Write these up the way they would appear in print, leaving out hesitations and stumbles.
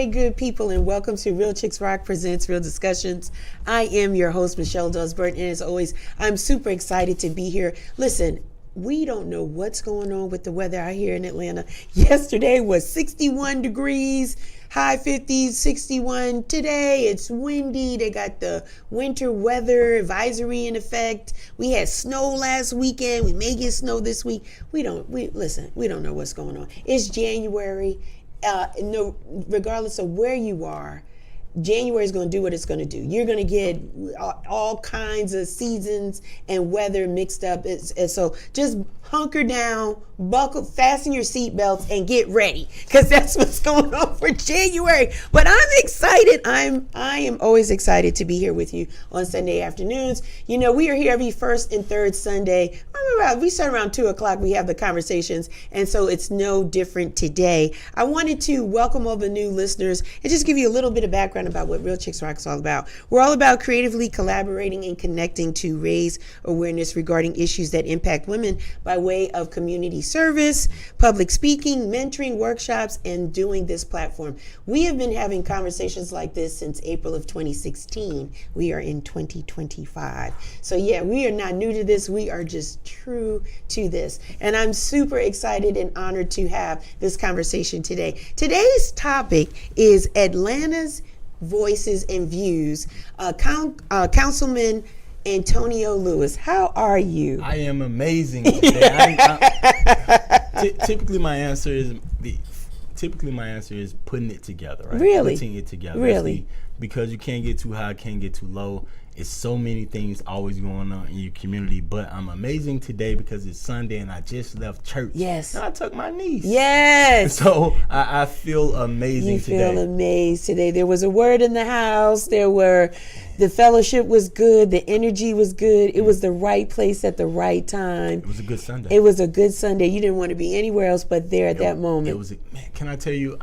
day, good people, and welcome to Real Chicks Rock Presents Real Discussions. I am your host, Michelle Dosbert, and as always, I'm super excited to be here. Listen, we don't know what's going on with the weather out here in Atlanta. Yesterday was 61 degrees, high 50s, 61. Today it's windy. They got the winter weather advisory in effect. We had snow last weekend. We may get snow this week. We don't know what's going on. It's January. No, regardless of where you are, January is going to do what it's going to do. You're going to get all kinds of seasons and weather mixed up. And so just hunker down, buckle, fasten your seatbelts, and get ready, because that's what's going on for January. But I'm excited. I am always excited to be here with you on Sunday afternoons. You know, we are here every first and third Sunday. We start around 2 o'clock. We have the conversations, and so it's no different today. I wanted to welcome all the new listeners and just give you a little bit of background about what Real Chicks Rock is all about. We're all about creatively collaborating and connecting to raise awareness regarding issues that impact women by way of community service, public speaking, mentoring, workshops, and doing this platform. We have been having conversations like this since April of 2016. We are in 2025. So yeah, we are not new to this. We are just true to this. And I'm super excited and honored to have this conversation today. Today's topic is Atlanta's Voices and Views. Councilman Antonio Lewis, how are you? I am amazing today. Typically my answer is putting it together, right? Really? Putting it together. Really? Because you can't get too high, can't get too low. It's so many things always going on in your community, but I'm amazing today because it's Sunday and I just left church. Yes. And I took my niece. Yes. So I feel amazing today. You feel amazed today. There was a word in the house. The fellowship was good. The energy was good. It was the right place at the right time. It was a good Sunday. It was a good Sunday. You didn't want to be anywhere else but there at that moment. Man, can I tell you,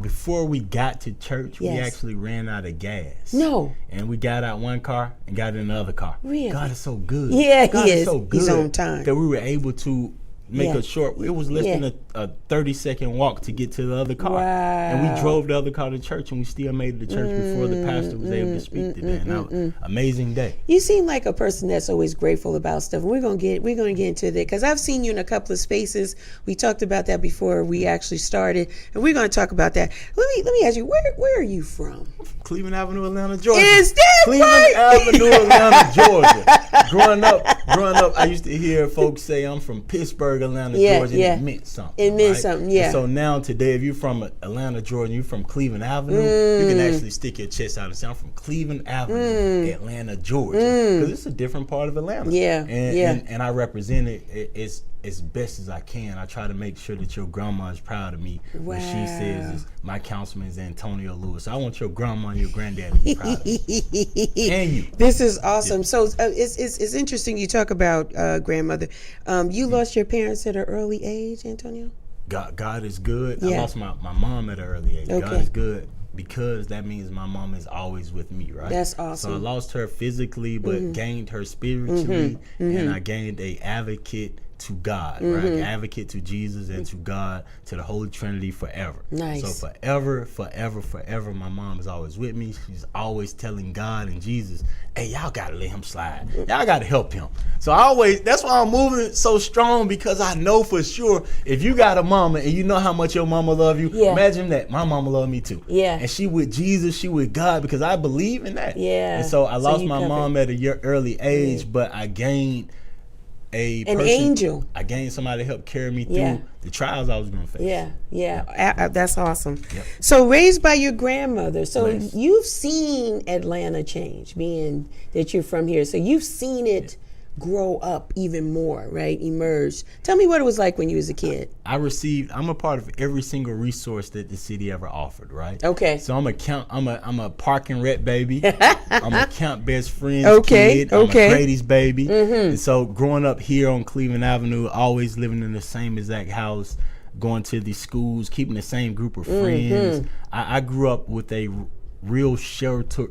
before we got to church, Yes. we actually ran out of gas. No. And we got out one car and got in another car. Really? God is so good. Yeah, God he is is. so good. He's on time. That we were able to make Yeah. a short, it was less Yeah. than a 30-second walk to get to the other car. Wow. And we drove the other car to church, and we still made it to church before the pastor was able to speak today. And that was an amazing day. You seem like a person that's always grateful about stuff. And we're gonna get into that because I've seen you in a couple of spaces. We talked about that before we actually started, and we're gonna talk about that. Let me ask you, where are you from? Cleveland Avenue, Atlanta, Georgia. Is that Cleveland right? Avenue, Atlanta, Georgia. Growing up, I used to hear folks say I'm from Pittsburgh, Atlanta, Georgia, and it meant something. It meant something, yeah. And so now today, if you're from Atlanta, Georgia, you're from Cleveland Avenue, you can actually stick your chest out and say I'm from Cleveland Avenue, Atlanta, Georgia, because it's a different part of Atlanta. Yeah, and I represent it as best as I can. I try to make sure that your grandma is proud of me when she says my councilman is Antonio Lewis. So I want your grandma and your granddad to be proud of me. And you. This is awesome. Yeah. So it's interesting you talk about grandmother. You lost your parents at an early age, Antonio? God is good. Yeah. I lost my mom at an early age. Okay. God is good because that means my mom is always with me, right? That's awesome. So I lost her physically, but gained her spiritually, and I gained a advocate to God, right? Advocate to Jesus and to God, to the Holy Trinity forever. Nice. So forever, my mom is always with me. She's always telling God and Jesus, hey, y'all gotta let him slide. Y'all gotta help him. So that's why I'm moving so strong, because I know for sure if you got a mama and you know how much your mama love you, imagine that. My mama love me too. Yeah. And she with Jesus, she with God, because I believe in that. Yeah. And so I lost my mom at a early age, but I gained an angel. I gained somebody to help carry me through the trials I was going to face. Yeah. That's awesome. Yep. So raised by your grandmother. So you've seen Atlanta change, being that you're from here. So you've seen it grow up even more, right? Emerge. Tell me what it was like when you was a kid. I'm a part of every single resource that the city ever offered, right? Okay. So I'm a park and rec baby. I'm a Camp Best Friends kid. I'm a Grady's baby. And so growing up here on Cleveland Avenue, always living in the same exact house, going to the schools, keeping the same group of friends. I grew up with a real sheltered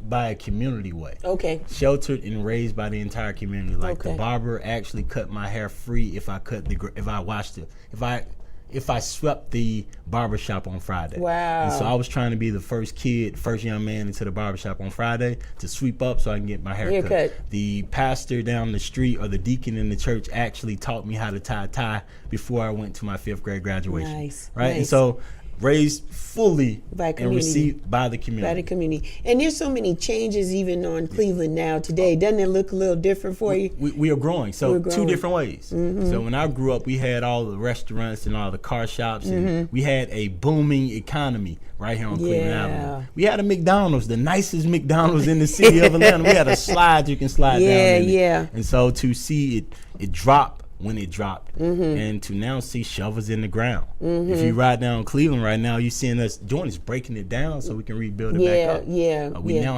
by a community way. Okay. Sheltered and raised by the entire community. Like the barber actually cut my hair free if I washed it. if I swept the barbershop on Friday. Wow. And so I was trying to be the first young man into the barbershop on Friday to sweep up so I can get my haircut. The pastor down the street or the deacon in the church actually taught me how to tie a tie before I went to my 5th grade graduation. Nice. Right? Nice. And so raised fully by and received by the community. By the community. And there's so many changes even on Cleveland now today. Doesn't it look a little different for you? We are growing. So We're growing. 2 different ways. Mm-hmm. So when I grew up, we had all the restaurants and all the car shops, and we had a booming economy right here on Cleveland Avenue. We had a McDonald's, the nicest McDonald's in the city of Atlanta. We had a slide you can slide down in. And so to see it drop when it dropped, and to now see shovels in the ground. If you ride down Cleveland right now, you're seeing us doing is breaking it down so we can rebuild it back up. We now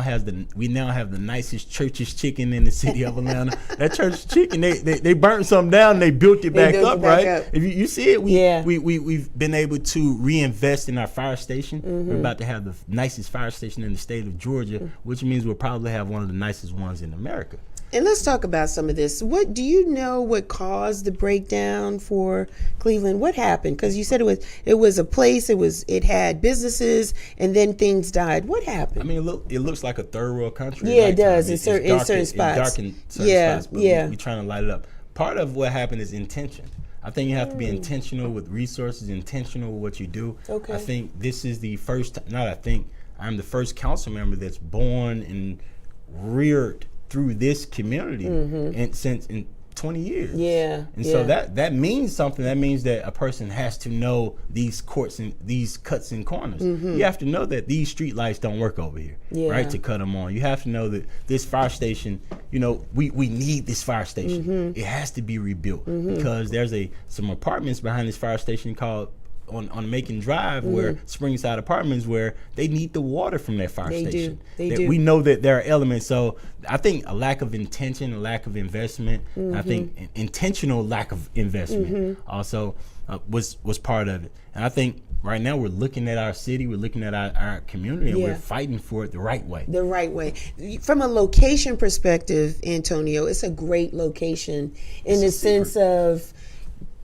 have the nicest Church's Chicken in the city of Atlanta. That Church's Chicken, they burnt something down and they built it back up, right? If you see it, we've been able to reinvest in our fire station. We're about to have the nicest fire station in the state of Georgia, which means we'll probably have one of the nicest ones in America. And let's talk about some of this. What do you know what caused the breakdown for Cleveland? What happened? Because you said it was a place, it had businesses, and then things died. What happened? I mean, it looks like a third world country. Yeah, it does in certain spots. It's dark in certain spots, but we're trying to light it up. Part of what happened is intention. I think you have to be intentional with resources, intentional with what you do. Okay. I think this is the first, I'm the first council member that's born and reared through this community and since in 20 years. And so that means something. That means that a person has to know these courts and these cuts and corners. You have to know that these street lights don't work over here, right, to cut them on. You have to know that this fire station, we need this fire station. It has to be rebuilt because there's some apartments behind this fire station called on Macon Drive, where Springside Apartments, where they need the water from that fire station. They do. We know that there are elements. So I think a lack of intention, a lack of investment, I think an intentional lack of investment also was part of it. And I think right now we're looking at our city, we're looking at our community, and we're fighting for it the right way. The right way. From a location perspective, Antonio, it's a great location in the sense of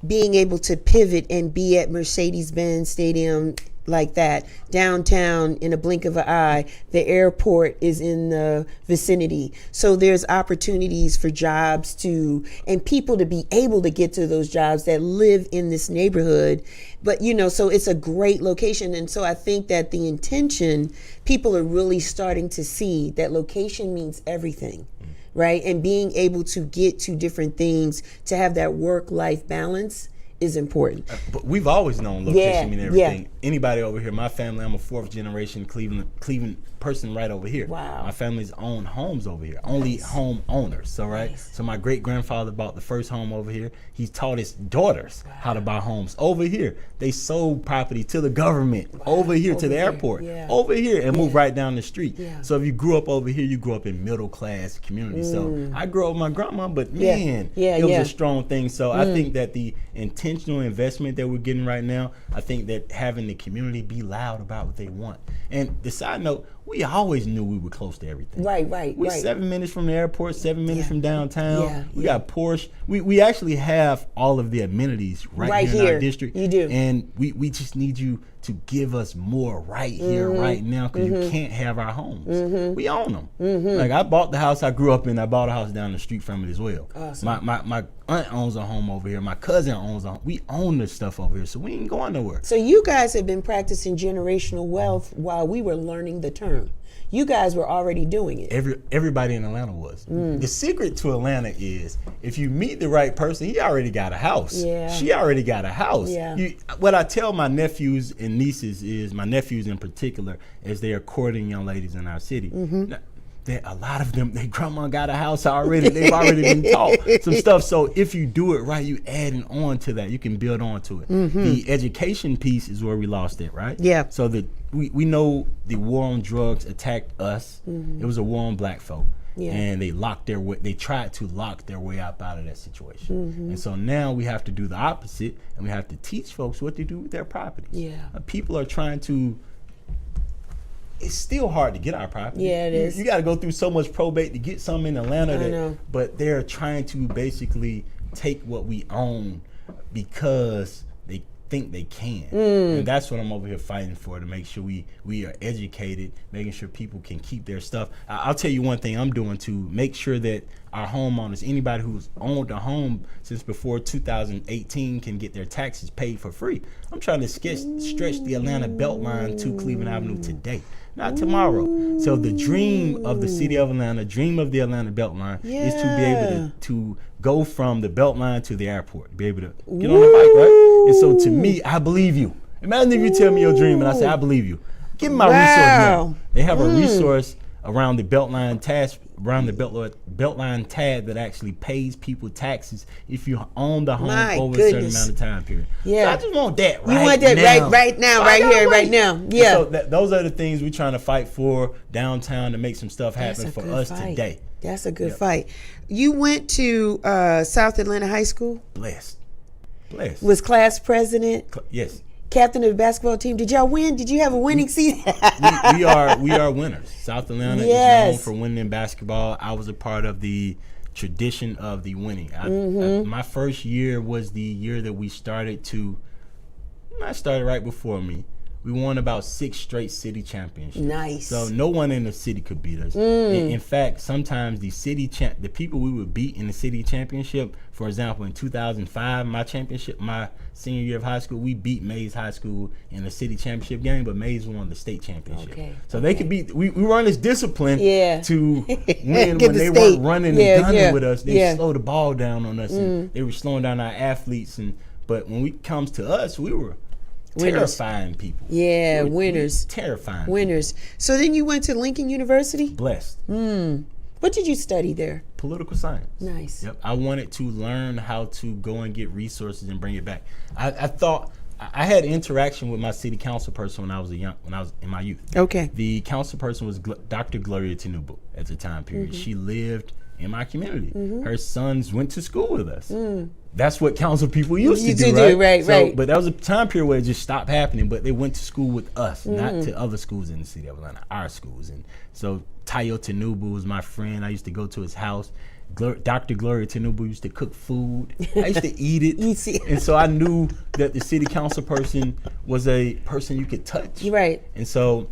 being able to pivot and be at Mercedes-Benz Stadium like that, downtown in a blink of an eye. The airport is in the vicinity. So there's opportunities for jobs and people to be able to get to those jobs that live in this neighborhood. But, so it's a great location. And so I think that the intention, people are really starting to see that location means everything. Right? And being able to get to different things, to have that work-life balance is important. But we've always known location mean everything. Anybody over here, my family, I'm a 4th generation Cleveland person right over here. Wow. My family's owned homes over here, only home owners. So so my great grandfather bought the first home over here. He taught his daughters how to buy homes over here. They sold property to the government over here, to the airport, over here, and moved right down the street. So if you grew up over here, you grew up in middle class community. So I grew up with my grandma, but man, it was a strong thing. So I think that the intentional investment that we're getting right now, I think that having the community be loud about what they want. And the side note, we always knew we were close to everything. We're 7 minutes from the airport, 7 minutes from downtown. We got Porsche. We actually have all of the amenities right here in our district. You do. And we just need you to give us more right here, right now, because you can't have our homes. We own them. Like I bought the house I grew up in. I bought a house down the street from it as well. Awesome. My aunt owns a home over here. My cousin owns a home. We own this stuff over here, so we ain't going nowhere. So you guys have been practicing generational wealth while we were learning the term. You guys were already doing it. Everybody in Atlanta was. The secret to Atlanta is if you meet the right person, he already got a house. She already got a house. What I tell my nephews and nieces is, my nephews in particular, as they are courting young ladies in our city, a lot of them, their grandma got a house already. They've already been taught some stuff. So if you do it right, you adding on to that. You can build on to it. The education piece is where we lost it, right? So we know the war on drugs attacked us. It was a war on black folk. And they tried to lock their way out of that situation. And so now we have to do the opposite, and we have to teach folks what to do with their properties. People are trying to, it's still hard to get our property. It is. You got to go through so much probate to get something in Atlanta. But they're trying to basically take what we own because think they can. And that's what I'm over here fighting for, to make sure we are educated, making sure people can keep their stuff. I'll tell you one thing I'm doing to make sure that our homeowners, anybody who's owned a home since before 2018, can get their taxes paid for free. I'm trying to stretch the Atlanta Beltline to Cleveland Avenue today, not tomorrow. So the dream of the city of Atlanta, dream of the Atlanta Beltline, is to be able to go from the Beltline to the airport, be able to get on the bike, right? And so to me, I believe you. Imagine if you tell me your dream and I say, I believe you. Give me my resource now. They have a resource around the Beltline Beltline tab that actually pays people taxes if you own the home over a certain amount of time period. Yeah. So I just want that right now. You want that right now, right here, right now. Yeah. So those are the things we're trying to fight for downtown to make some stuff happen for us today. That's a good fight. You went to South Atlanta High School? Blessed. Was class president? Yes. Captain of the basketball team. Did y'all win? Did you have a winning season? we are winners. South Atlanta is known for winning in basketball. I was a part of the tradition of the winning. My first year was the year that we started right before me. We won about 6 straight city championships. Nice. So no one in the city could beat us. In fact, sometimes the people we would beat in the city championship, for example, in 2005, my senior year of high school, we beat Mays High School in the city championship game, but Mays won the state championship. So they could beat. We run this discipline to win when they weren't running and gunning with us. They slowed the ball down on us, and they were slowing down our athletes. But when it comes to us, we were terrifying people. Yeah, winners. Terrifying. Winners. So then you went to Lincoln University? Blessed. What did you study there? Political science. Nice. Yep. I wanted to learn how to go and get resources and bring it back. I thought I had interaction with my city council person when I was in my youth. Okay. The council person was Dr. Gloria Tinubu at the time period. She lived in my community. Her sons went to school with us. That's what council people used to do, right? Right. But that was a time period where it just stopped happening. But they went to school with us, not to other schools in the city of Atlanta, our schools. And so Tayo Tinubu was my friend. I used to go to his house. Dr. Gloria Tinubu used to cook food. I used to eat it. And so I knew that the city council person was a person you could touch. Right. And so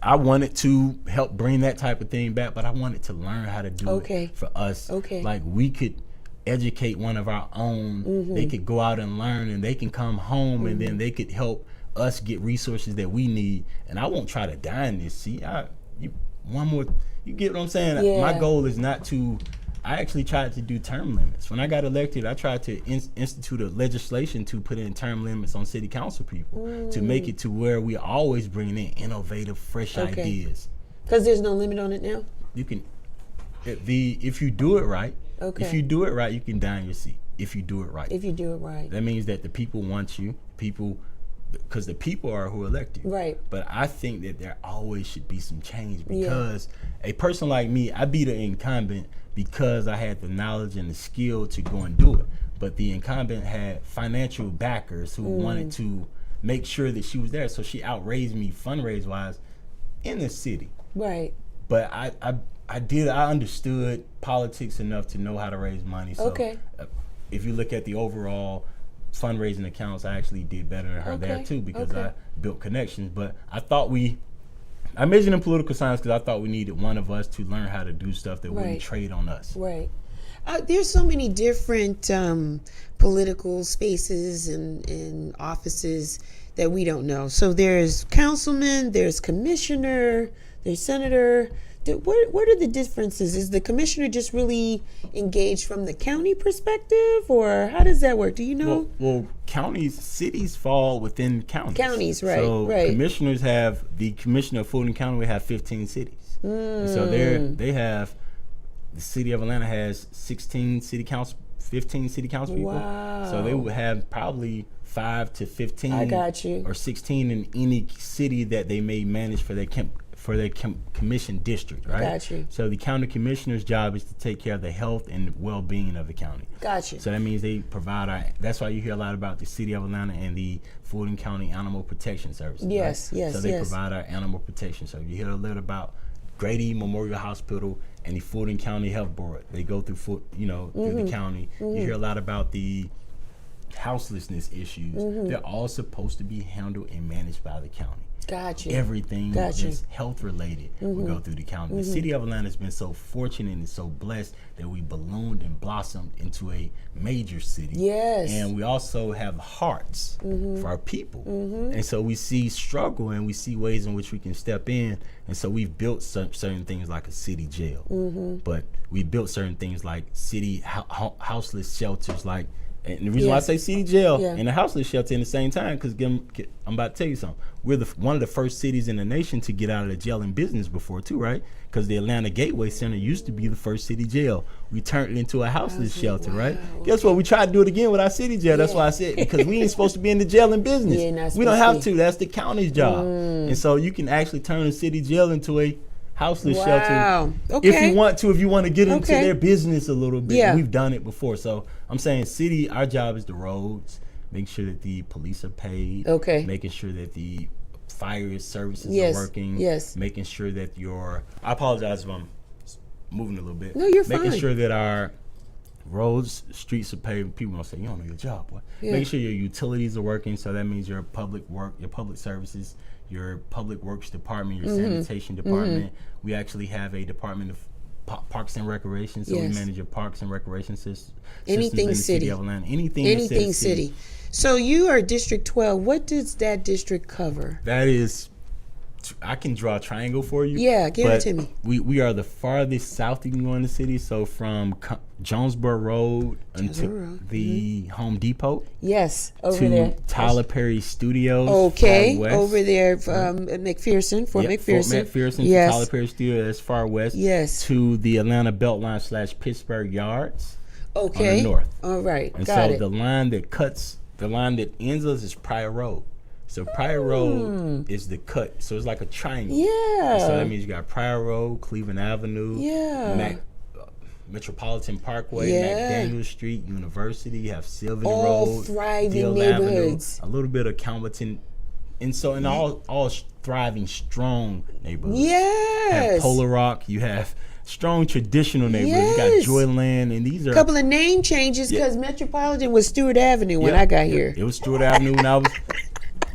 I wanted to help bring that type of thing back, but I wanted to learn how to do it for us. Like we could educate one of our own. They could go out and learn, and they can come home, and then they could help us get resources that we need. And I won't try to die in this. See, you get what I'm saying? Yeah. My goal is not to. I actually tried to do term limits. When I got elected, I tried to institute a legislation to put in term limits on city council people to make it to where we always bringing in innovative, fresh ideas. Because there's no limit on it now? You can, if you do it right, if you do it right, you can die in your seat. If you do it right. If you do it right. That means that the people want you, because the people are who elect you. Right. But I think that there always should be some change, because a person like me, I beat an incumbent because I had the knowledge and the skill to go and do it. But the incumbent had financial backers who wanted to make sure that she was there. So she outraised me fundraise-wise in the city. Right. But I understood politics enough to know how to raise money. So if you look at the overall fundraising accounts, I actually did better than her there too, because I built connections. But I majored in political science because I thought we needed one of us to learn how to do stuff that wouldn't trade on us. Right. There's so many different political spaces and offices that we don't know. So there's councilman, there's commissioner, there's senator. What are the differences? Is the commissioner just really engaged from the county perspective, or how does that work? Do you know? Well, cities fall within counties. Counties, right? So commissioners have, the commissioner of Fulton County will have 15 cities. And so they have, the city of Atlanta has 15 city council people. Wow. So they would have probably 5 to 15. I got you. Or 16 in any city that they may manage for their commission district, right? Got you. So the county commissioner's job is to take care of the health and well-being of the county. Got you. So that means they provide that's why you hear a lot about the city of Atlanta and the Fulton County Animal Protection Services. Yes, right? yes, So they provide our animal protection. So you hear a little about Grady Memorial Hospital and the Fulton County Health Board. They go through through the county. You hear a lot about the houselessness issues, they're all supposed to be handled and managed by the county. Gotcha. Everything Gotcha. that's health related will go through the county. The city of Atlanta has been so fortunate and so blessed that we ballooned and blossomed into a major city. Yes. And we also have hearts for our people. And so we see struggle and we see ways in which we can step in. And so we've built certain things like a city jail. But we built certain things like city houseless shelters, like, and the reason why I say city jail and a houseless shelter in the same time, because I'm about to tell you something. We're one of the first cities in the nation to get out of the jail in business before too, right? Because the Atlanta Gateway Center used to be the first city jail. We turned it into a houseless shelter, right? Guess what? We tried to do it again with our city jail. That's why I said, because we ain't supposed to be in the jail in business. We don't have to. That's the county's job. And so you can actually turn a city jail into a houseless shelter if you want to get into their business a little bit. We've done it before. So I'm saying city, our job is the roads, making sure that the police are paid, making sure that the fire services are working, making sure that I apologize if I'm moving a little bit. No, you're making fine. sure that our roads, streets are paved. People don't say, you don't know your job, boy. Making sure your utilities are working, so that means your public work, your public services, your public works department, your sanitation department. We actually have a department of parks and recreation, so we manage your parks and recreation systems. Anything in the city. City of Atlanta. Anything city. So you are District 12. What does that district cover? That is, I can draw a triangle for you. Yeah, give it to me. We are the farthest south you can go in the city. So from Jonesboro Road until the Home Depot. Yes, over to there. Tyler Perry Studios. Okay, far west. over there, McPherson, Fort McPherson. Fort McPherson Yes. to Tyler Perry Studios, that's far west. Yes. To the Atlanta Beltline / Pittsburgh Yards. Okay. On the north. All right, And got so it. the line that ends us is Pryor Road. So Pryor Road is the cut. So it's like a triangle. Yeah. And so that means you got Pryor Road, Cleveland Avenue, Yeah. Metropolitan Parkway, McDaniel Street, University, you have Sylvan All Road, thriving Deal neighborhoods. Avenue, a little bit of Calverton. And so in all thriving, strong neighborhoods. Yes. You have Polar Rock, you have strong traditional neighborhoods. Yes. You got Joyland, and these are a couple of name changes because Metropolitan was Stewart Avenue when I got here. It was Stewart Avenue when I was.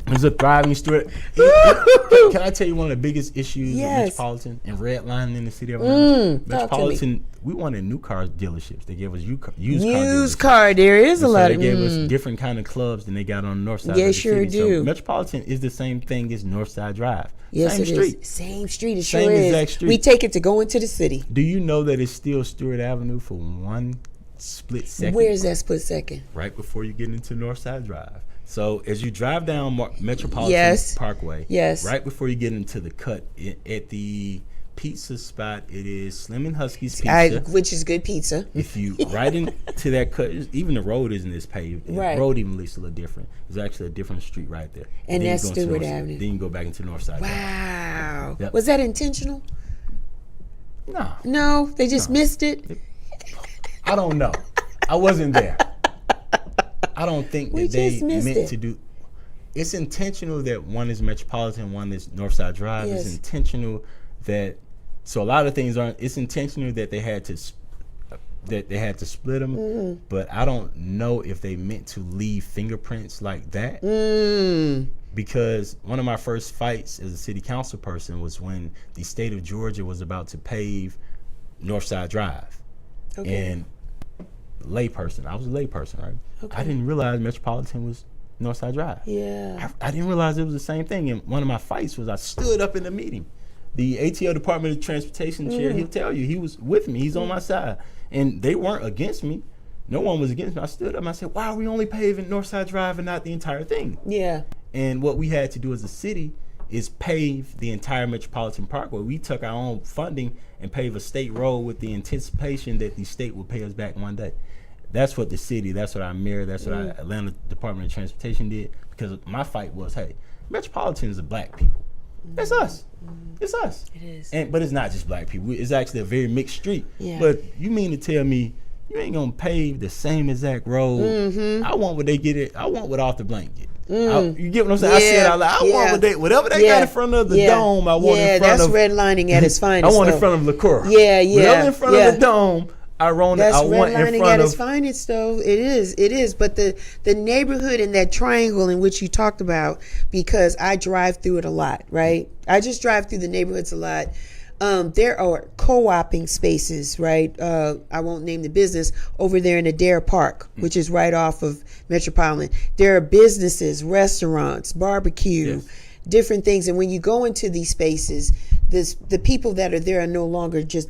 It was a thriving Stewart. Can I tell you one of the biggest issues with Metropolitan and redlining in the city of Atlanta? Metropolitan, we wanted new car dealerships. They gave us used car. There is a lot they of. gave us different kind of clubs than they got on the north side. They of the sure city. do. So Metropolitan is the same thing as Northside Drive. Yes, same it street. is. Same street. It Same sure is. exact street. We take it to go into the city. Do you know that it's still Stewart Avenue for one split second? Where's that split second? Right before you get into Northside Drive. So as you drive down Metropolitan Parkway, right before you get into the cut, at the pizza spot, it is Slim and Husky's Pizza, which is good pizza. If you right into that cut, even the road isn't as paved. Right. The road even looks a little different. There's actually a different street right there. And that's Stewart Avenue. Then you go back into Northside. Wow. Yep. Was that intentional? No. No, they just missed it. I don't know. I wasn't there. I don't think that they meant to do. It's intentional that one is Metropolitan, one is Northside Drive. Yes. It's intentional that, so a lot of things aren't. It's intentional that they had to split them, but I don't know if they meant to leave fingerprints like that. Because one of my first fights as a city council person was when the state of Georgia was about to pave Northside Drive, and layperson. I was a layperson, right? I didn't realize Metropolitan was Northside Drive. Yeah. I didn't realize it was the same thing. And one of my fights was I stood up in the meeting. The ATL Department of Transportation chair, he'll tell you, he was with me. He's on my side. And they weren't against me. No one was against me. I stood up and I said, why are we only paving Northside Drive and not the entire thing? Yeah. And what we had to do as a city is pave the entire Metropolitan Parkway. We took our own funding and paved a state road with the anticipation that the state would pay us back one day. That's what the city, that's what our mayor, that's what our Atlanta Department of Transportation did. Because my fight was, hey, Metropolitan is the black people. That's us. It's us. It is. But it's not just black people. It's actually a very mixed street. Yeah. But you mean to tell me you ain't gonna pave the same exact road? I want what they get it. I want what Arthur Blank get. You get what I'm saying? I said out loud, I want whatever they got in front of the dome. I want in front of. Yeah, that's redlining at its finest. I want in front of LaCour. Yeah, yeah. Whatever in front of the dome, That's I want in redlining front at its of. finest, though. It is. But the neighborhood in that triangle in which you talked about, because I drive through it a lot, right? I just drive through the neighborhoods a lot. There are co-oping spaces, right? I won't name the business, over there in Adair Park, which is right off of Metropolitan. There are businesses, restaurants, barbecue, different things. And when you go into these spaces, the people that are there are no longer just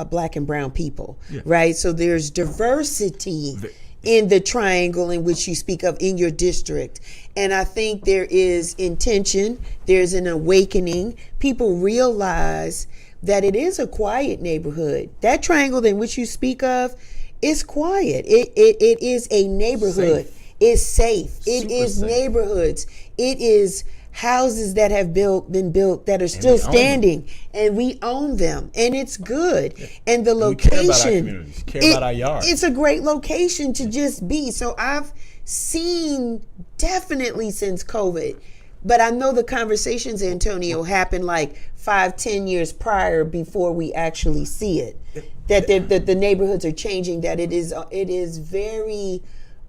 black and brown people, right? So there's diversity in the triangle in which you speak of in your district. And I think there is intention, there's an awakening. People realize that it is a quiet neighborhood. That triangle in which you speak of is quiet. It is a neighborhood. It's safe. It is neighborhoods. It is houses that have been built that are still standing, and we own them, and it's good. And the location, care about our yards. It's a great location to just be. So I've seen, definitely since COVID, but I know the conversations, Antonio, happened like 5-10 years prior before we actually see it, that the neighborhoods are changing, that it is very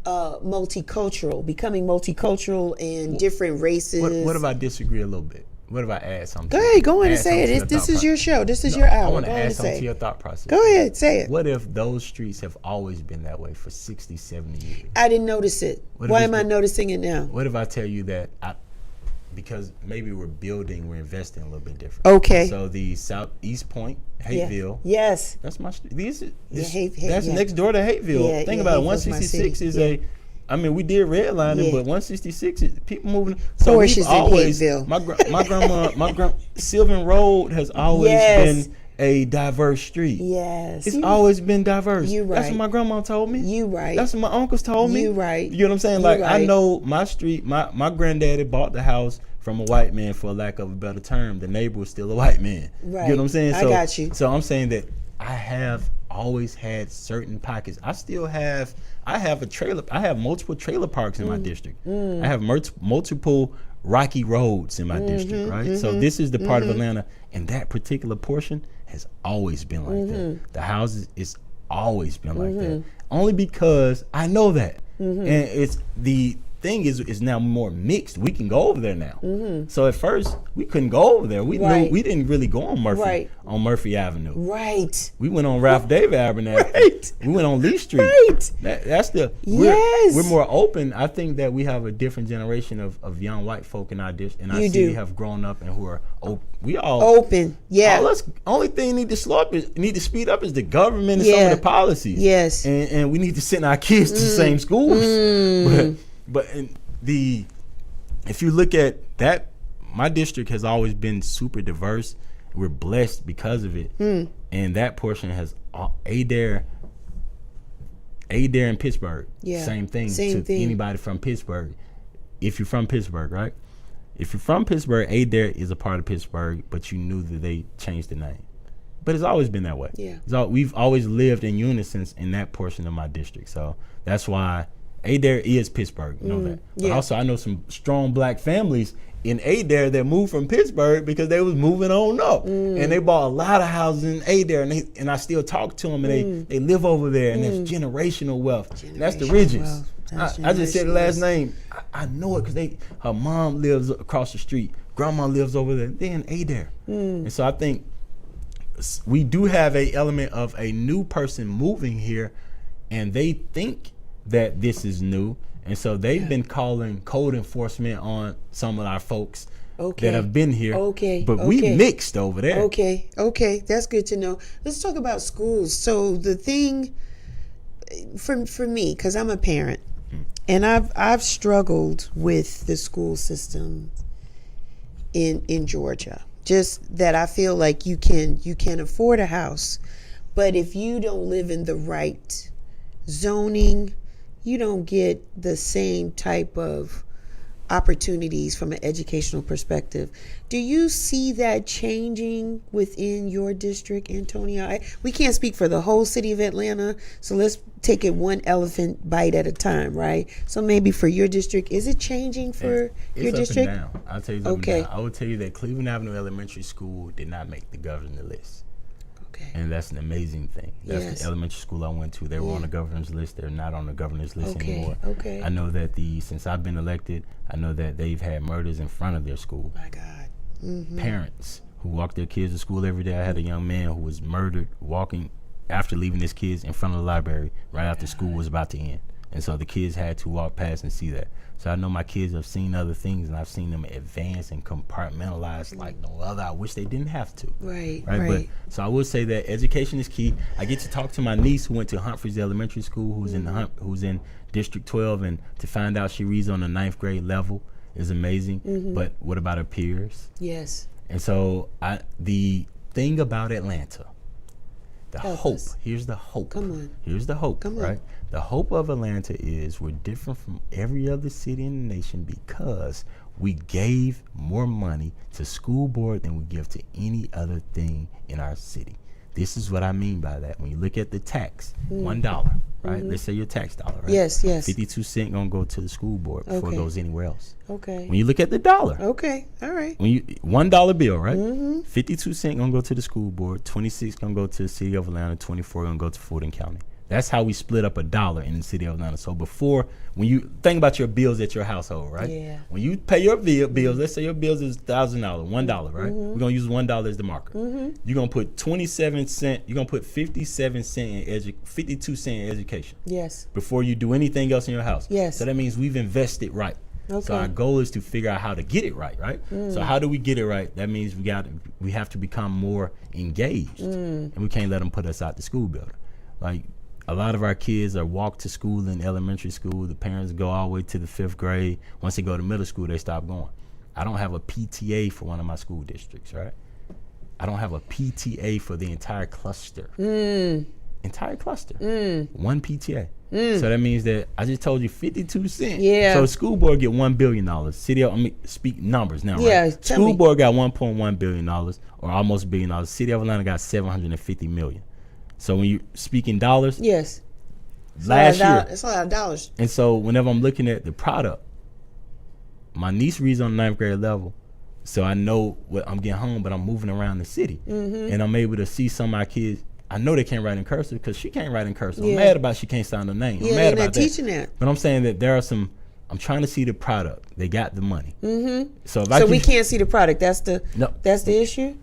multicultural, becoming multicultural and different races. What if I disagree a little bit? What if I add something? Go ahead, go on and say it. This is your show. This is your hour. I want to add something to your thought process. Go ahead, say it. What if those streets have always been that way for 60, 70 years? I didn't notice it. Why am I noticing it now? What if I tell you that because maybe we're investing a little bit different. Okay. So the Southeast Point, Hateville. Yeah. Yes. That's my street. That's next door to Hateville. Think about it. 166 is we did redlining, but 166 is people moving. So Porsche's always, in Hateville. my grandma, Sylvan Road has always been a diverse street. Yes. It's always been diverse. You right. That's what my grandma told me. You right. That's what my uncles told me. You right. You know what I'm saying? Like, I know my street, my granddaddy bought the house from a white man, for lack of a better term. The neighbor was still a white man. Right. You know what I'm saying? I got you. So I'm saying that I have always had certain pockets. I have multiple trailer parks in my district. I have multiple rocky roads in my district, right? So this is the part of Atlanta, and that particular portion has always been like that. The houses, it's always been like that. Only because I know that. And it's the thing is now more mixed. We can go over there now. So at first we couldn't go over there. We didn't really go on Murphy Avenue. Right. We went on Ralph David Avenue. Right. We went on Lee Street. Right. That's the we're more open. I think that we have a different generation of young white folk in our district, and I see have grown up and who are open. We all open. Yeah. Only thing need to speed up is the government and some of the policies. Yes. And we need to send our kids to the same schools. But if you look at that, my district has always been super diverse. We're blessed because of it. And that portion has Adair in Pittsburgh. Yeah. Same thing anybody from Pittsburgh. If you're from Pittsburgh, right? If you're from Pittsburgh, Adair is a part of Pittsburgh, but you knew that they changed the name. But it's always been that way. Yeah. We've always lived in unison in that portion of my district. So that's why Adair is Pittsburgh, you know that. But also, I know some strong black families in Adair that moved from Pittsburgh because they was moving on up, and they bought a lot of houses in Adair, and I still talk to them, and they live over there, and there's generational wealth. And that's the Ridges. I just said the last name. I know it because her mom lives across the street, grandma lives over there. They're in Adair, and so I think we do have a element of a new person moving here, and they think that this is new, and so they've been calling code enforcement on some of our folks that have been here. But we mixed over there. Okay, that's good to know. Let's talk about schools. So the thing for me, because I'm a parent, and I've struggled with the school system in Georgia. Just that I feel like you can afford a house, but if you don't live in the right zoning, you don't get the same type of opportunities from an educational perspective. Do you see that changing within your district, Antonio? We can't speak for the whole city of Atlanta, so let's take it one elephant bite at a time, right? So maybe for your district, is it changing for your district? It's up and down. I'll tell you something. I would tell you that Cleveland Avenue Elementary School did not make the governing list. Okay. And that's an amazing thing. That's the elementary school I went to. They were on the governor's list. They're not on the governor's list anymore. Okay. I know that since I've been elected, I know that they've had murders in front of their school. My God. Mm-hmm. Parents who walk their kids to school every day. I had a young man who was murdered walking after leaving his kids in front of the library right after school was about to end. And so the kids had to walk past and see that. So I know my kids have seen other things, and I've seen them advance and compartmentalize like no other. I wish they didn't have to. Right. But so I would say that education is key. I get to talk to my niece who went to Humphreys Elementary School, who's in District 12, and to find out she reads on the 9th grade level is amazing. But what about her peers? Yes. And so the thing about Atlanta, the hope. Here's the hope. Come on. Here's the hope. Come on. Right? The hope of Atlanta is we're different from every other city in the nation because we gave more money to school board than we give to any other thing in our city. This is what I mean by that. When you look at the tax, $1, right? Let's say your tax dollar, right? Yes. 52 cents gonna go to the school board before it goes anywhere else. Okay. When you look at the dollar, okay, all right. when you $1 bill, right? 52 cents gonna go to the school board, 26 gonna go to the city of Atlanta, 24 gonna go to Fulton County. That's how we split up $1 in the city of Atlanta. So before, when you think about your bills at your household, right? Yeah. When you pay your bills, let's say your bills is $1,000, $1, right? We're gonna use $1 as the marker. You're gonna put 27 cents. You're gonna put 57 cents in 52 cents in education. Yes. Before you do anything else in your house. Yes. So that means we've invested right. Okay. So our goal is to figure out how to get it right, right? So how do we get it right? That means we have to become more engaged, and we can't let them put us out the school building. Like a lot of our kids are walked to school in elementary school. The parents go all the way to the 5th grade. Once they go to middle school, they stop going. I don't have a PTA for one of my school districts, right? I don't have a PTA for the entire cluster. Entire cluster. One PTA. So that means that I just told you 52 cents. Yeah. So school board get $1 billion. City, speak numbers now, Yeah, right? tell School me. board got $1.1 billion or almost $1 billion. City of Atlanta got $750 million. So when you speak in dollars, Yes. last year. It's a lot of dollars. And so whenever I'm looking at the product, my niece reads on the 9th grade level. So I know what I'm getting home, but I'm moving around the city. And I'm able to see some of my kids. I know they can't write in cursive because she can't write in cursive. I'm mad about she can't sign her name. I'm mad about that. teaching that. But I'm saying that there are some, I'm trying to see the product. They got the money. So if So we can't see the product. That's the issue?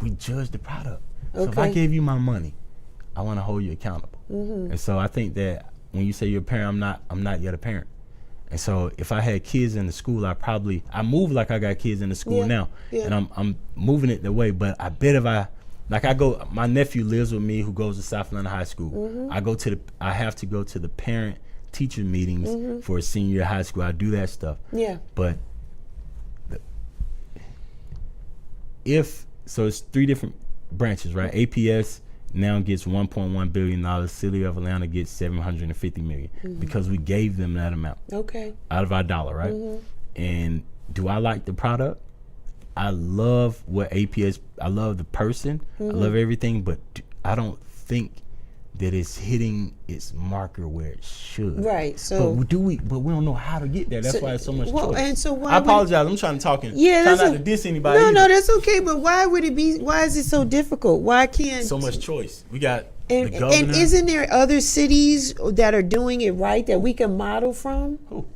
we judge the product. So if Okay. I gave you my money, I want to hold you accountable. And so I think that when you say you're a parent, I'm not yet a parent. And so if I had kids in the school, I move like I got kids in the school now, and I'm moving it the way. But I bet if my nephew lives with me who goes to South Atlanta High School. I have to go to the parent teacher meetings for a senior year high school. I do that stuff. Yeah. But so it's 3 different branches, right? APS now gets $1.1 billion. City of Atlanta gets $750 million because we gave them that amount. Okay. Out of our dollar, right? And do I like the product? I love what APS. I love the person. I love everything, but I don't think that it's hitting its marker where it should. Right. So, but we don't know how to get there. That's why it's so much choice. And so why? I apologize. I'm trying to talk. Yeah, trying not to diss anybody. No, that's okay. But why would it be? Why is it so difficult? Why can't so much choice? We got and, the governor. and isn't there other cities that are doing it right that we can model from? Who?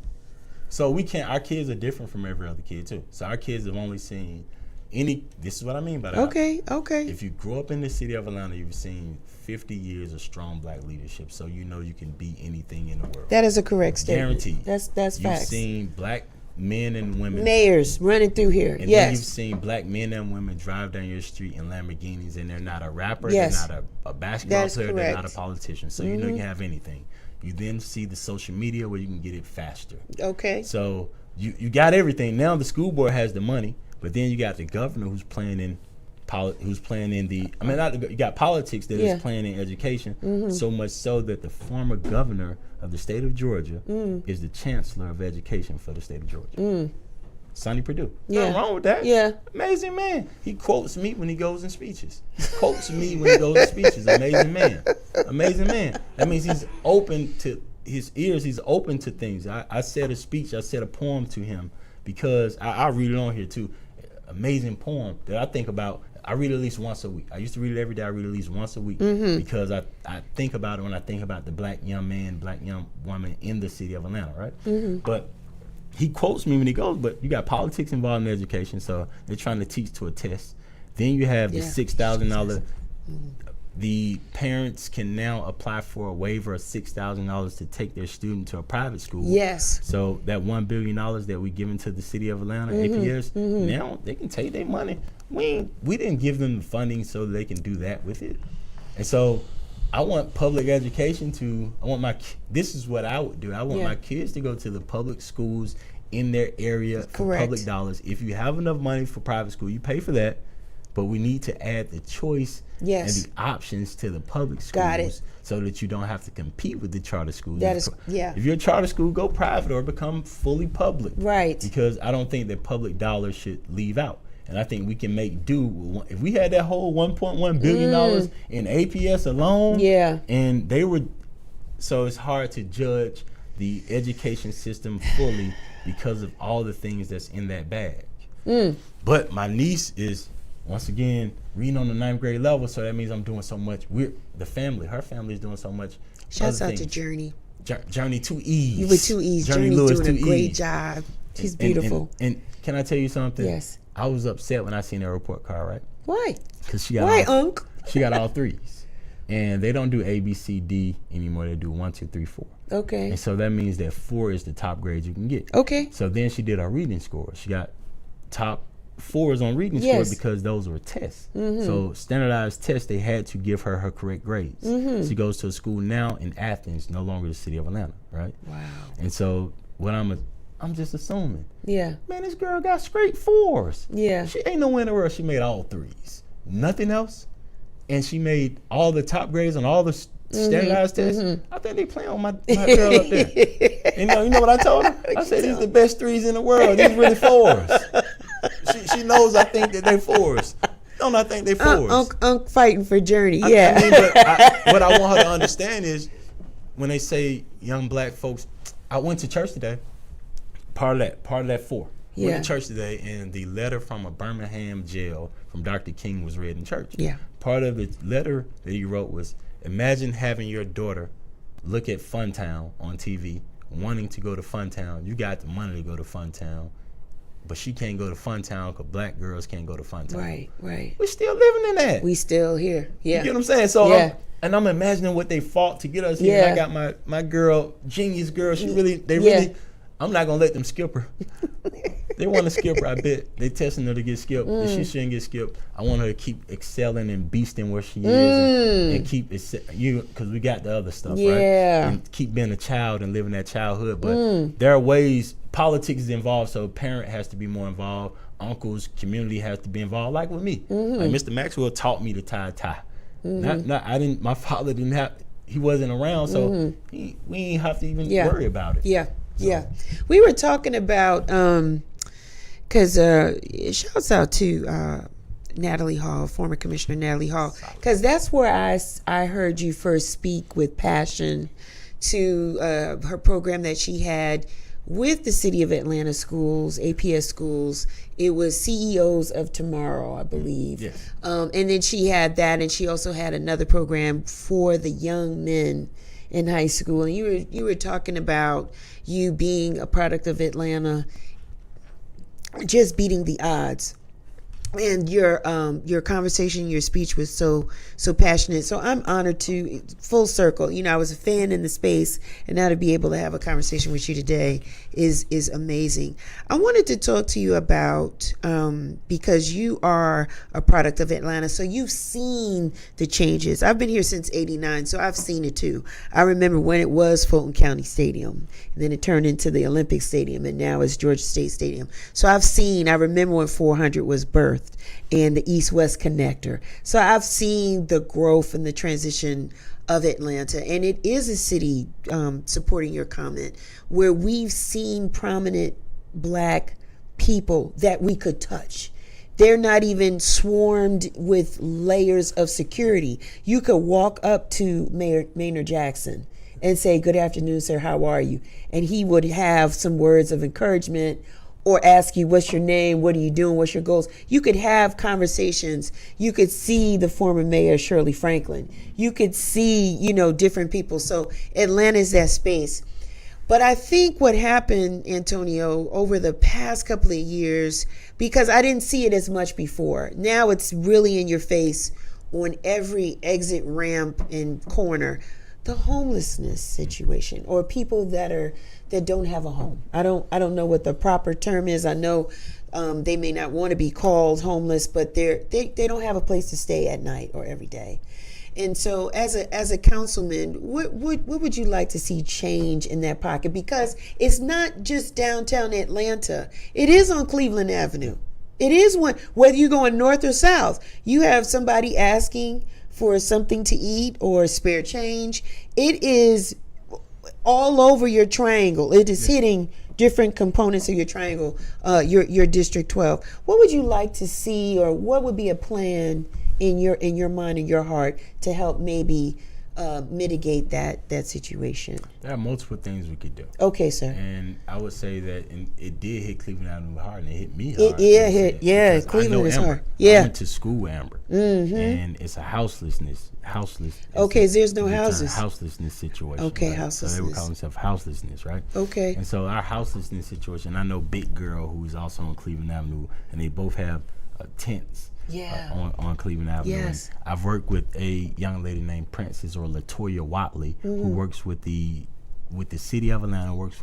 So we can't. Our kids are different from every other kid too. So our kids have only seen this is what I mean by that. Okay. If you grow up in the city of Atlanta, you've seen 50 years of strong black leadership, so you know you can be anything in the world. That is a correct statement. Guaranteed. That's You've facts. seen black men and women. Mayors running through here. And then you've seen black men and women drive down your street in Lamborghinis, and they're not a rapper, Yes. they're not a basketball That is player, they're not correct. a politician. So you know you can have anything. You then see the social media where you can get it faster. Okay. So you got everything. Now the school board has the money, but then you got the governor who's playing in you got politics that is playing in education, so much so that the former governor of the state of Georgia is the chancellor of education for the state of Georgia. Sonny Perdue. Nothing wrong with that. Yeah. Amazing man. He quotes me when he goes in speeches. Amazing man. Amazing man. That means he's open to his ears. He's open to things. I said a poem to him because I'll read it on here too. Amazing poem that I think about I read at least once a week. I used to read it every day. I read at least once a week because I think about it when I think about the black young man, black young woman in the city of Atlanta, right? But he quotes me when he goes, but you got politics involved in education, so they're trying to teach to a test. Then you have the $6,000. The parents can now apply for a waiver of $6,000 to take their student to a private school. Yes. So that $1 billion that we given to the city of Atlanta, APS, now they can take their money. We didn't give them the funding so they can do that with it. And so I want public education this is what I would do. I want my kids to go to the public schools in their area for public dollars. If you have enough money for private school, you pay for that. But we need to add the choice and the options to the public schools so that you don't have to compete with the charter schools. If you're a charter school, go private or become fully public. Right. Because I don't think that public dollars should leave out. And I think we can make do. If we had that whole $1.1 billion in APS alone, and they were, so it's hard to judge the education system fully because of all the things that's in that bag. But my niece is, once again, reading on the 9th grade level, so that means I'm doing so much. Her family is doing so much. Shouts out to Journey. Journey 2 E's. You were 2 E's. Journey Journey's Lewis, doing a 2 great E's. job. She's beautiful. And can I tell you something? Yes. I was upset when I seen that report card, right? Why? Because she got she got all 3s. And they don't do A, B, C, D anymore. They do 1, 2, 3, 4. Okay. And so that means that 4 is the top grade you can get. Okay. So then she did her reading score. She got top 4s on reading score because those were tests. So standardized tests, they had to give her correct grades. She goes to a school now in Athens, no longer the city of Atlanta, right? Wow. And so what I'm just assuming. Yeah. Man, this girl got straight 4s. Yeah. She ain't nowhere in the world she made all 3s. Nothing else. And she made all the top grades on all the standardized tests. I think they playing on my girl up there. And you know what I told her? I said, these are the best 3s in the world. These really 4s. She knows I think that they 4s. Don't I think they 4s? I'm fighting for Journey. I mean, but what I want her to understand is when they say young black folks, I went to church today. Part of that 4. Went to church today, and the letter from a Birmingham jail from Dr. King was read in church. Yeah. Part of the letter that he wrote was, imagine having your daughter look at Funtown on TV, wanting to go to Funtown. You got the money to go to Funtown, but she can't go to Funtown because black girls can't go to Funtown. Right. We're still living in that. We still here. Yeah. You get what I'm saying? So I'm imagining what they fought to get us here. I got my girl, genius girl. Really. I'm not gonna let them skip her. They want to skip her. I bet they testing her to get skipped. She shouldn't get skipped. I want her to keep excelling and beasting where she is, and keep because we got the other stuff, right? And keep being a child and living that childhood. But there are ways. Politics is involved, so parent has to be more involved. Uncles, community has to be involved. Like with me, like Mr. Maxwell taught me to tie a tie. I didn't. My father didn't have. He wasn't around, so we ain't have to even worry about it. Yeah, we were talking about because shouts out to Natalie Hall, former Commissioner Natalie Hall, because that's where I heard you first speak with passion to her program that she had with the City of Atlanta schools, APS schools. It was CEOs of Tomorrow, I believe. Yes. And then she had that, and she also had another program for the young men in high school. And you were talking about you being a product of Atlanta, just beating the odds. And your conversation, your speech was so passionate. So I'm honored to full circle. You know, I was a fan in the space, and now to be able to have a conversation with you today is amazing. I wanted to talk to you about because you are a product of Atlanta, so you've seen the changes. I've been here since '89, so I've seen it too. I remember when it was Fulton County Stadium, and then it turned into the Olympic Stadium, and now it's Georgia State Stadium. So I remember when 400 was birthed and the East-West Connector. So I've seen the growth and the transition of Atlanta, and it is a city, supporting your comment, where we've seen prominent black people that we could touch. They're not even swarmed with layers of security. You could walk up to Mayor Maynard Jackson and say, "Good afternoon, sir, how are you?" And he would have some words of encouragement or ask you, what's your name? What are you doing? What's your goals? You could have conversations. You could see the former mayor, Shirley Franklin. You could see, different people. So Atlanta is that space. But I think what happened, Antonio, over the past couple of years, because I didn't see it as much before, now it's really in your face on every exit ramp and corner, the homelessness situation, or people that don't have a home. I don't know what the proper term is. I know they may not want to be called homeless, but they don't have a place to stay at night or every day. And so as a councilman, what would you like to see change in that pocket? Because it's not just downtown Atlanta. It is on Cleveland Avenue. It is whether you're going north or south, you have somebody asking for something to eat or spare change. It is all over your triangle. It is hitting different components of your triangle, your District 12. What would you like to see, or what would be a plan in your mind and your heart to help maybe mitigate that situation? There are multiple things we could do. Okay, sir. And I would say that it did hit Cleveland Avenue hard, and it hit me hard. Cleveland is Amber. hard. Yeah. I went to school with Amber, and it's a houselessness. Okay, there's no houses. Houselessness situation. Okay, right? houselessness. So they would call themselves houselessness, right? Okay. And so our houselessness situation, I know Big Girl, who is also on Cleveland Avenue, and they both have tents. On Cleveland Avenue. Yes. And I've worked with a young lady named Princess or Latoya Watley, who works with the city of Atlanta, works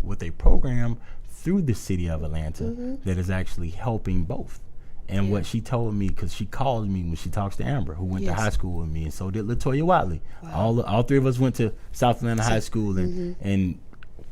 with a program through the city of Atlanta that is actually helping both. And what she told me, because she calls me when she talks to Amber, who went to high school with me, and so did Latoya Watley. Wow. All three of us went to South Atlanta High School, and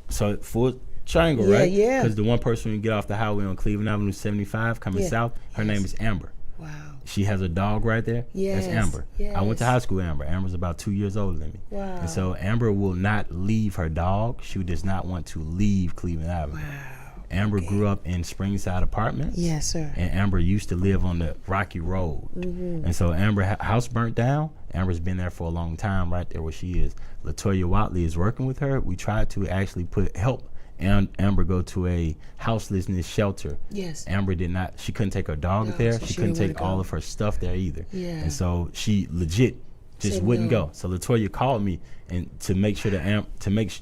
so full triangle, right? Yeah. Because the one person when you get off the highway on Cleveland Avenue 75 coming south, her name is Amber. Wow. She has a dog right there. Yes. That's Amber. Yes. I went to high school with Amber. Amber's about 2 years older than me. Wow. And so Amber will not leave her dog. She does not want to leave Cleveland Avenue. Wow. Amber grew up in Springside Apartments. Yes, sir. And Amber used to live on the Rocky Road. And so Amber house burnt down. Amber's been there for a long time right there where she is. Latoya Watley is working with her. We tried to actually help Amber go to a houselessness shelter. Yes. Amber did not. She couldn't take her dog there. So she couldn't take all of her stuff there either. Yeah. And so she legit just wouldn't go. So Latoya called me and to make sure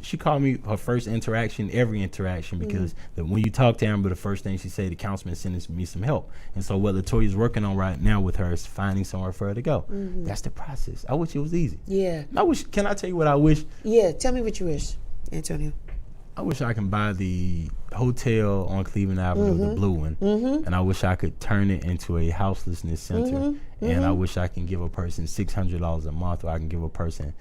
she called me her first interaction, every interaction, because when you talk to Amber, the first thing she said, the councilman sending me some help. And so what Latoya's working on right now with her is finding somewhere for her to go. That's the process. I wish it was easy. Yeah. Can I tell you what I wish? Yeah. Tell me what you wish, Antonio. I wish I can buy the hotel on Cleveland Avenue, the blue one, and I wish I could turn it into a houselessness center. And I wish I can give a person $600 a month, or I can give a person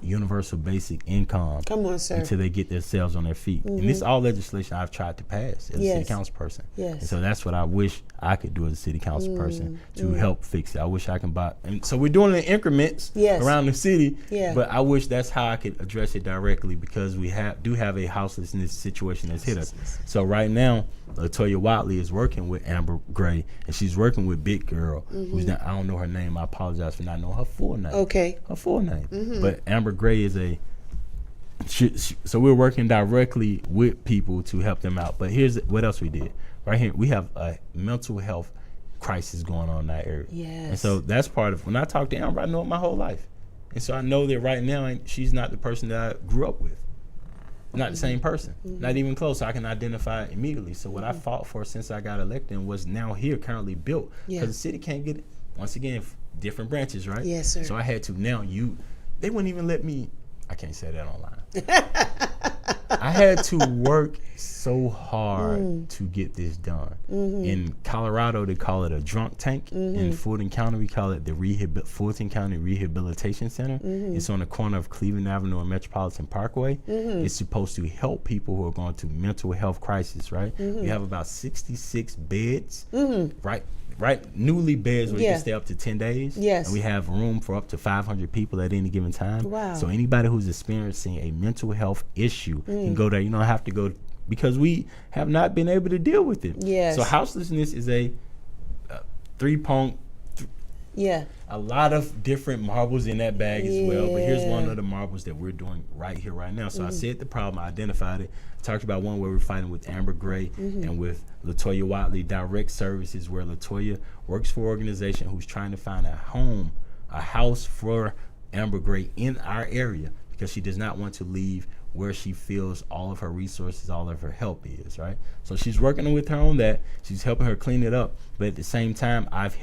universal basic income. Come on, sir. Until they get themselves on their feet. And this is all legislation I've tried to pass as a city council person. Yes. And so that's what I wish I could do as a city council person to help fix it. I wish I can buy. And so we're doing it in increments around the city. Yeah. But I wish that's how I could address it directly, because we do have a houselessness situation that's hit us. So right now, Latoya Watley is working with Amber Gray, and she's working with Big Girl, who's not, I don't know her name. I apologize for not knowing her full name. Okay. Her full name. But Amber Gray is so we're working directly with people to help them out. But here's what else we did. Right here, we have a mental health crisis going on in that area. Yes. And so that's part of, when I talk to Amber, I know it my whole life. And so I know that right now she's not the person that I grew up with. Not the same person, not even close. So I can identify it immediately. So what I fought for since I got elected and was now here currently built, because the city can't get it. Once again, different branches, right? Yes, sir. So I had to they wouldn't even let me, I can't say that online. I had to work so hard to get this done. In Colorado, they call it a drunk tank. In Fulton County, we call it the Fulton County Rehabilitation Center. It's on the corner of Cleveland Avenue and Metropolitan Parkway. It's supposed to help people who are going through mental health crisis, right? We have about 66 beds, right, newly beds where you can stay up to 10 days. Yes. And we have room for up to 500 people at any given time. Wow. So anybody who's experiencing a mental health issue can go there. You don't have to go, because we have not been able to deal with it. Yes. So houselessness is a three-pronged Yeah. A lot of different marbles in that bag as well. But here's one of the marbles that we're doing right here, right now. So I said the problem, I identified it. I talked about one where we're fighting with Amber Gray and with LaToya Watley Direct Services, where LaToya works for an organization who's trying to find a house for Amber Gray in our area, because she does not want to leave where she feels all of her resources, all of her help is, right? So she's working with her on that. She's helping her clean it up. But at the same time, I've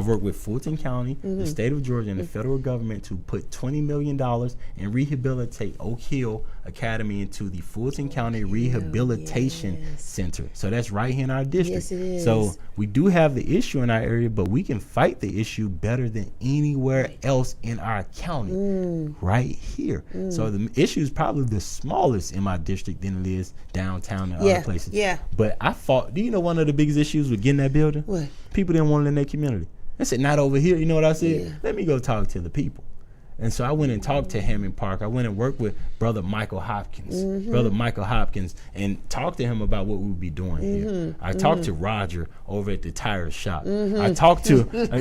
worked with Fulton County, the state of Georgia, and the federal government to put $20 million and rehabilitate Oak Hill Academy into the Fulton County Rehabilitation Center. So that's right here in our district. Yes, it is. So we do have the issue in our area, but we can fight the issue better than anywhere else in our county, right here. So the issue is probably the smallest in my district than it is downtown and other places. Yeah. But I fought. Do you know one of the biggest issues with getting that building? What? People didn't want it in their community. They said, not over here. You know what I said? Yeah. Let me go talk to the people. And so I went and talked to Hammond Park. I went and worked with Brother Michael Hopkins, and talked to him about what we would be doing here. I talked to Roger over at the tire shop. I talked to,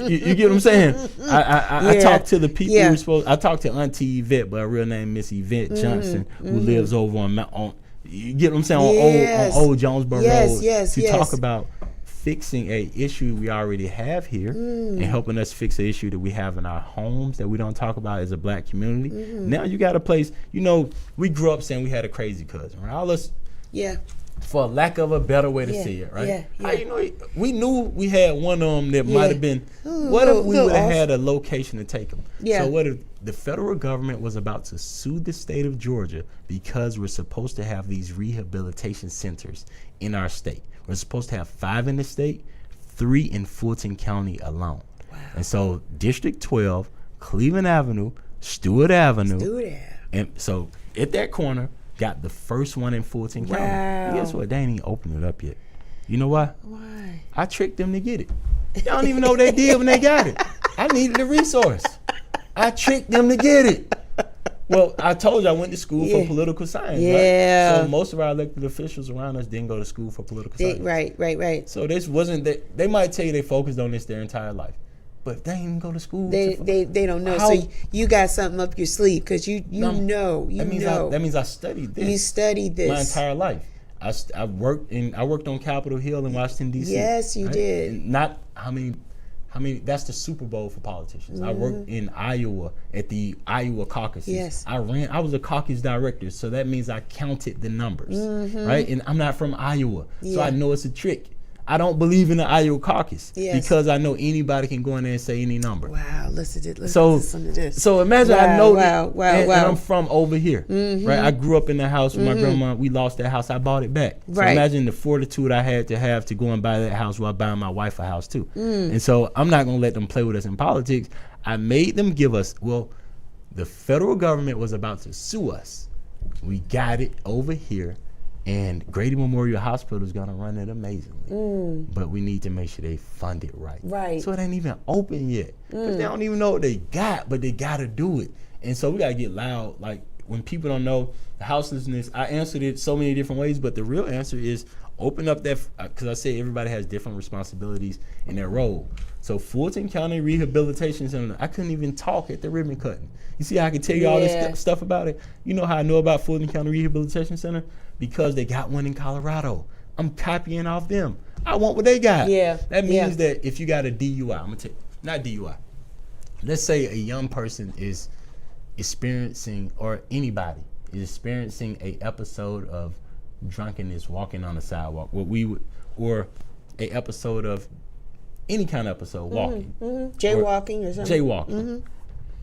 you get what I'm saying? I talked to the people who were supposed, I talked to Auntie Yvette, but her real name Miss Yvette Johnson, who lives over on you get what I'm saying, on Old Jonesboro Road, to talk about fixing a issue we already have here and helping us fix the issue that we have in our homes that we don't talk about as a black community. Now you got a place, we grew up saying we had a crazy cousin, right? All us, for lack of a better way to say it, right? We knew we had one of them that might have been, what if we would have had a location to take them? So what if the federal government was about to sue the state of Georgia because we're supposed to have these rehabilitation centers in our state? We're supposed to have 5 in the state, 3 in Fulton County alone. Wow. And so District 12, Cleveland Avenue, Stewart Avenue. And so at that corner, got the first one in Fulton County. And guess what? They ain't even opened it up yet. You know why? Why? I tricked them to get it. They don't even know what they did when they got it. I needed a resource. I tricked them to get it. Well, I told you I went to school for political science, right? So most of our elected officials around us didn't go to school for political science. Right. So this wasn't that. They might tell you they focused on this their entire life, but they didn't go to school. They don't know. So you got something up your sleeve because you know. That means I studied this. You studied this my entire life. I worked on Capitol Hill in Washington D.C. Yes, you did. And not how many. That's the Super Bowl for politicians. I worked in Iowa at the Iowa caucuses. Yes. I was a caucus director, so that means I counted the numbers, right? And I'm not from Iowa, so I know it's a trick. I don't believe in the Iowa caucus because I know anybody can go in there and say any number. Wow, listen to some of this. So imagine I know and wow. I'm from over here, right? I grew up in the house with my grandma. We lost that house. I bought it back. So imagine the fortitude I had to go and buy that house while buying my wife a house too. And so I'm not going to let them play with us in politics. I made them give us, the federal government was about to sue us. We got it over here. And Grady Memorial Hospital is going to run it amazingly. But we need to make sure they fund it right. Right. So it ain't even open yet. Because they don't even know what they got, but they got to do it. And so we got to get loud. Like, when people don't know the houselessness, I answered it so many different ways, but the real answer is open up that, because I say everybody has different responsibilities in their role. So Fulton County Rehabilitation Center, I couldn't even talk at the ribbon cutting. You see how I can tell you all this stuff about it? You know how I know about Fulton County Rehabilitation Center? Because they got one in Colorado. I'm copying off them. I want what they got. That means that if you got a DUI, I'm going to tell you, not DUI. Let's say a young person is experiencing, or anybody is experiencing a episode of drunkenness walking on the sidewalk, or a episode of any kind of episode, walking. Jaywalking or something. Jaywalking.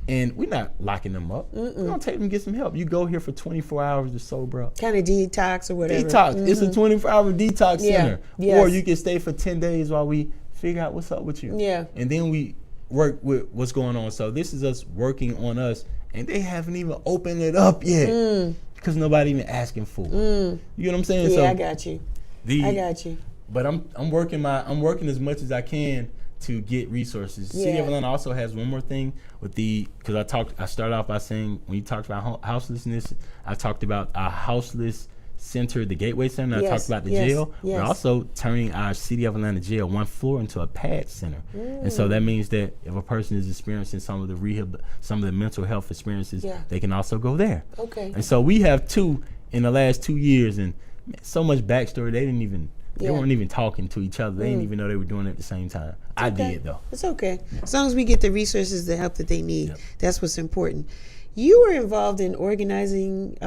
And we're not locking them up. We're going to take them and get some help. You go here for 24 hours to sober up. Kind of detox or whatever. Detox. It's a 24-hour detox center. Or you can stay for 10 days while we figure out what's up with you. And then we work with what's going on. So this is us working on us. And they haven't even opened it up yet. Because nobody even asking for it. You know what I'm saying? Yeah, so I got you. I got you. But I'm working as much as I can to get resources. City of Atlanta also has one more thing with because I started off by saying, when you talked about houselessness, I talked about a houseless center, the Gateway Center. I talked about the yes, jail. yes. We're also turning our City of Atlanta jail one floor into a PAD center. And so that means that if a person is experiencing some of the mental health experiences, they can also go there. Okay. And so we have two in the last 2 years, and man, so much backstory. They weren't even talking to each other. They didn't even know they were doing it at the same time. I did though. It's okay. As long as we get the resources, the help that they need, that's what's important. You were involved in organizing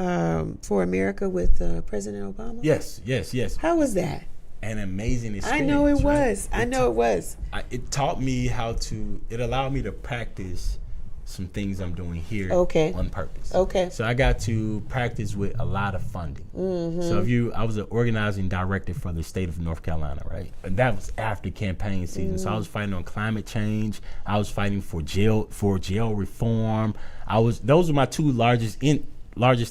for America with President Obama? Yes. How was that? An amazing experience. I know it was. It taught me it allowed me to practice some things I'm doing here on purpose. Okay. So I got to practice with a lot of funding. So I was an organizing director for the state of North Carolina, right? And that was after campaign season. So I was fighting on climate change. I was fighting for jail reform. Those were my two largest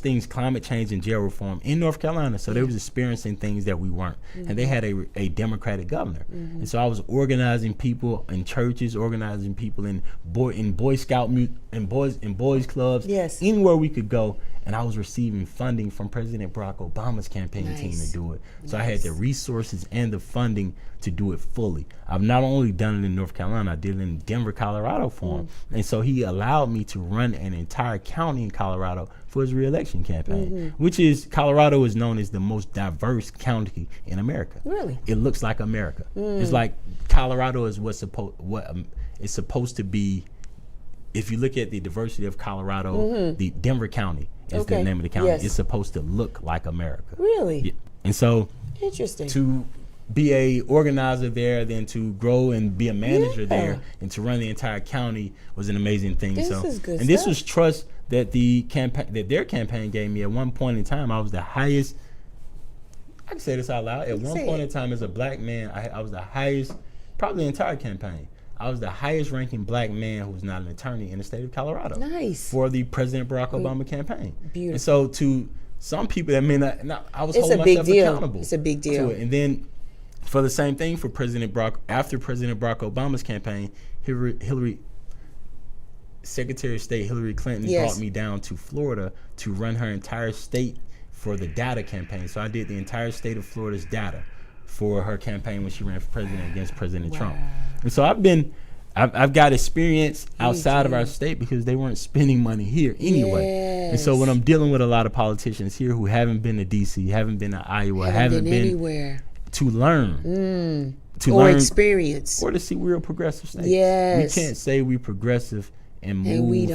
things, climate change and jail reform in North Carolina. So they was experiencing things that we weren't. And they had a Democratic governor. And so I was organizing people in churches, organizing people in Boy Scout and boys clubs, anywhere we could go. And I was receiving funding from President Barack Obama's campaign team to do it. So I had the resources and the funding to do it fully. I've not only done it in North Carolina, I did it in Denver, Colorado for him. And so he allowed me to run an entire county in Colorado for his re-election campaign, Colorado is known as the most diverse county in America. Really? It looks like America. It's like Colorado is what it's supposed to be. If you look at the diversity of Colorado, the Denver County is the name of the county. It's supposed to look like America. Really? Yeah. And so interesting. To be a organizer there, then to grow and be a manager there, and to run the entire county was an amazing thing. This is good and this was trust that their campaign gave me. At one point in time, I was the highest. I can say this out loud. At one point in time, as a black man, I was the highest, probably the entire campaign. I was the highest ranking black man who was not an attorney in the state of Colorado. Nice. For the President Barack Obama campaign. Beautiful. And so to some people that may not, I was holding myself accountable. It's a big deal. To it. And then for the same thing for after President Barack Obama's campaign, Secretary of State Hillary Clinton brought me down to Florida to run her entire state for the data campaign. So I did the entire state of Florida's data for her campaign when she ran for president against President Trump. And so I've got experience outside of our state because they weren't spending money here anyway. And so when I'm dealing with a lot of politicians here who haven't been to DC, haven't been to Iowa, haven't been anywhere to learn, experience, or to see we're a progressive state. Yes. We can't say we're progressive and move. And we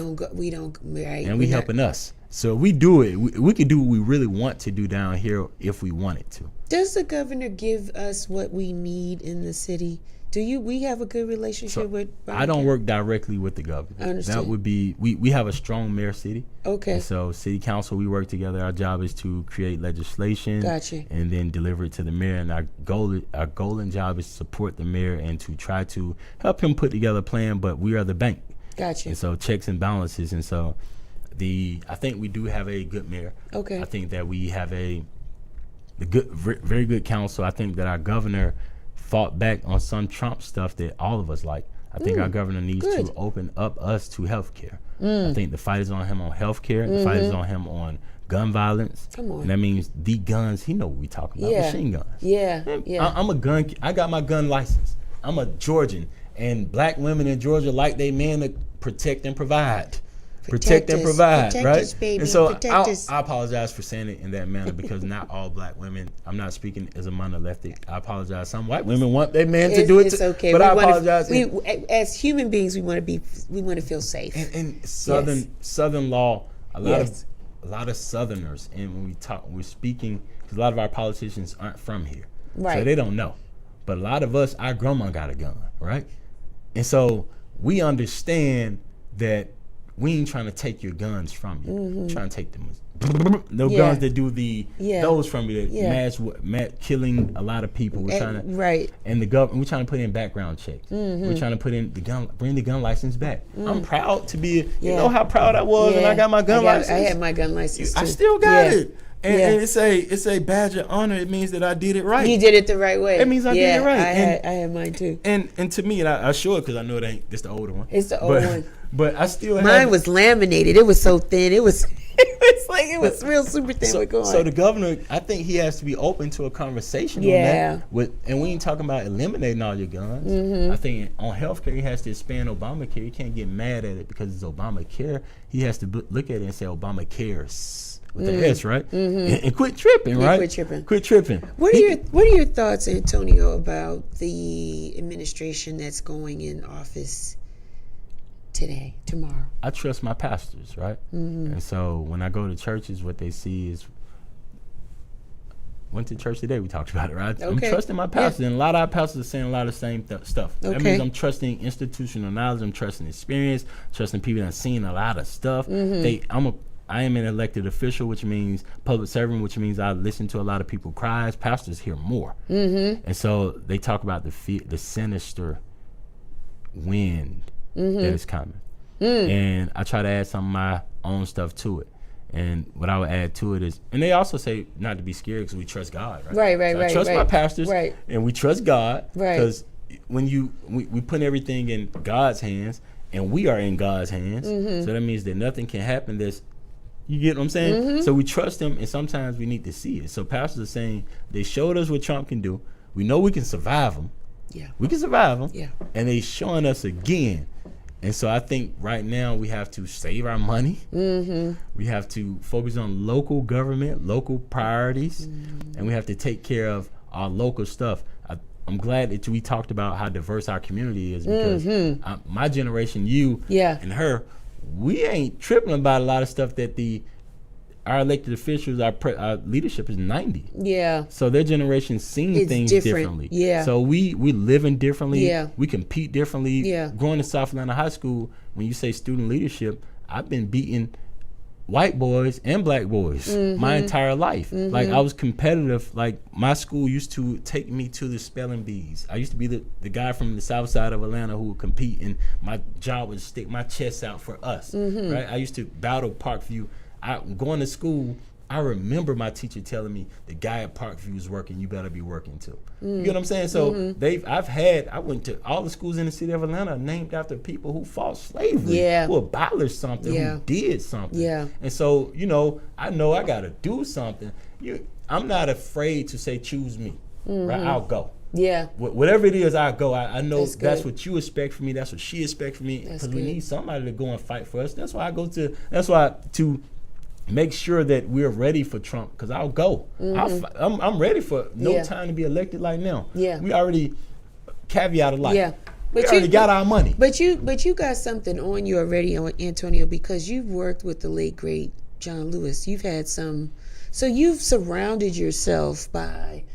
don't, right. And we helping us. So we do it. We can do what we really want to do down here if we wanted to. Does the governor give us what we need in the city? We have a good relationship with Brian? I don't work directly with the governor. I understand. That would be, we have a strong mayor city. Okay. And so city council, we work together. Our job is to create legislation. Gotcha. And then deliver it to the mayor. And our goal and job is to support the mayor and to try to help him put together a plan, but we are the bank. Gotcha. And so checks and balances. And so I think we do have a good mayor. Okay. I think that we have very good council. I think that our governor fought back on some Trump stuff that all of us like. I think our governor needs to open up us to health care. I think the fight is on him on health care. The fight is on him on gun violence. Come on. And that means the guns, he know what we talking about, machine guns. Yeah. I got my gun license. I'm a Georgian. And black women in Georgia like they men to protect and provide. Protect and provide, right? Us, baby. And so I apologize for saying it in that manner because not all black women, I'm not speaking as a monolithic. I apologize. Some white women want their men to do it. It's okay. But I apologize. As human beings, we want to feel safe. And Southern law, a lot of Southerners, and when we're speaking, because a lot of our politicians aren't from here. Right. So they don't know. But a lot of us, our grandma got a gun, right? And so we understand that we ain't trying to take your guns from you. We're trying to take them. Guns that do those from you that mass killing a lot of people. We're trying to and the government. We're trying to put in background checks. We're trying to put in bring the gun license back. I'm proud to be. You know how proud I was when I got my gun license. I had my gun license too. I still got it. And it's a badge of honor. It means that I did it right. You did it the right way. It means I did it right. I had mine too. And to me, and I show it because I know it ain't. It's the older one. It's the old one. But I still have mine was laminated. It was so thin. It was like Like it was real super thin. So, We're going. so the governor, I think he has to be open to a conversation on that. And we ain't talking about eliminating all your guns. I think on healthcare, he has to expand Obamacare. He can't get mad at it because it's Obamacare. He has to look at it and say Obama cares. With the S, right? And quit tripping, right? Quit tripping. What are your thoughts, Antonio, about the administration that's going in office tomorrow? I trust my pastors, right? And so when I go to churches, what they see is, went to church today, we talked about it, right? I'm trusting my pastors, and a lot of our pastors are saying a lot of the same stuff. That means I'm trusting institutional knowledge, I'm trusting experience, trusting people that have seen a lot of stuff. I am an elected official, which means public servant, which means I listen to a lot of people cries. Pastors hear more. And so they talk about the sinister wind that is coming. And I try to add some of my own stuff to it. And what I would add to it is, and they also say not to be scared because we trust God, right? I trust my pastors, and we trust God, because when we put everything in God's hands, and we are in God's hands, so that means that nothing can happen that's, you get what I'm saying? So we trust him, and sometimes we need to see it. So pastors are saying they showed us what Trump can do. We know we can survive him. We can survive him. And they showing us again. And so I think right now we have to save our money. We have to focus on local government, local priorities, and we have to take care of our local stuff. I'm glad that we talked about how diverse our community is, because my generation, you and her, we ain't tripping about a lot of stuff that our elected officials, our leadership is 90. So their generation's seen things differently. So we living differently. We compete differently. Growing in South Atlanta High School, when you say student leadership, I've been beating white boys and black boys my entire life. Like I was competitive. Like my school used to take me to the spelling bees. I used to be the guy from the south side of Atlanta who would compete, and my job was to stick my chest out for us. Right? I used to battle Parkview. Going to school, I remember my teacher telling me, the guy at Parkview is working, you better be working too. You get what I'm saying? So I went to all the schools in the city of Atlanta named after people who fought slavery, who abolished something, who did something. And so, I know I got to do something. I'm not afraid to say, choose me, right? I'll go. Whatever it is, I'll go. I know that's what you expect from me. That's what she expects from me. Because we need somebody to go and fight for us. That's why to make sure that we're ready for Trump, because I'll go. I'm ready for no time to be elected like now. We already caveat a lot. We already got our money. But you got something on you already, Antonio, because you've worked with the late great John Lewis. You've had so you've surrounded yourself by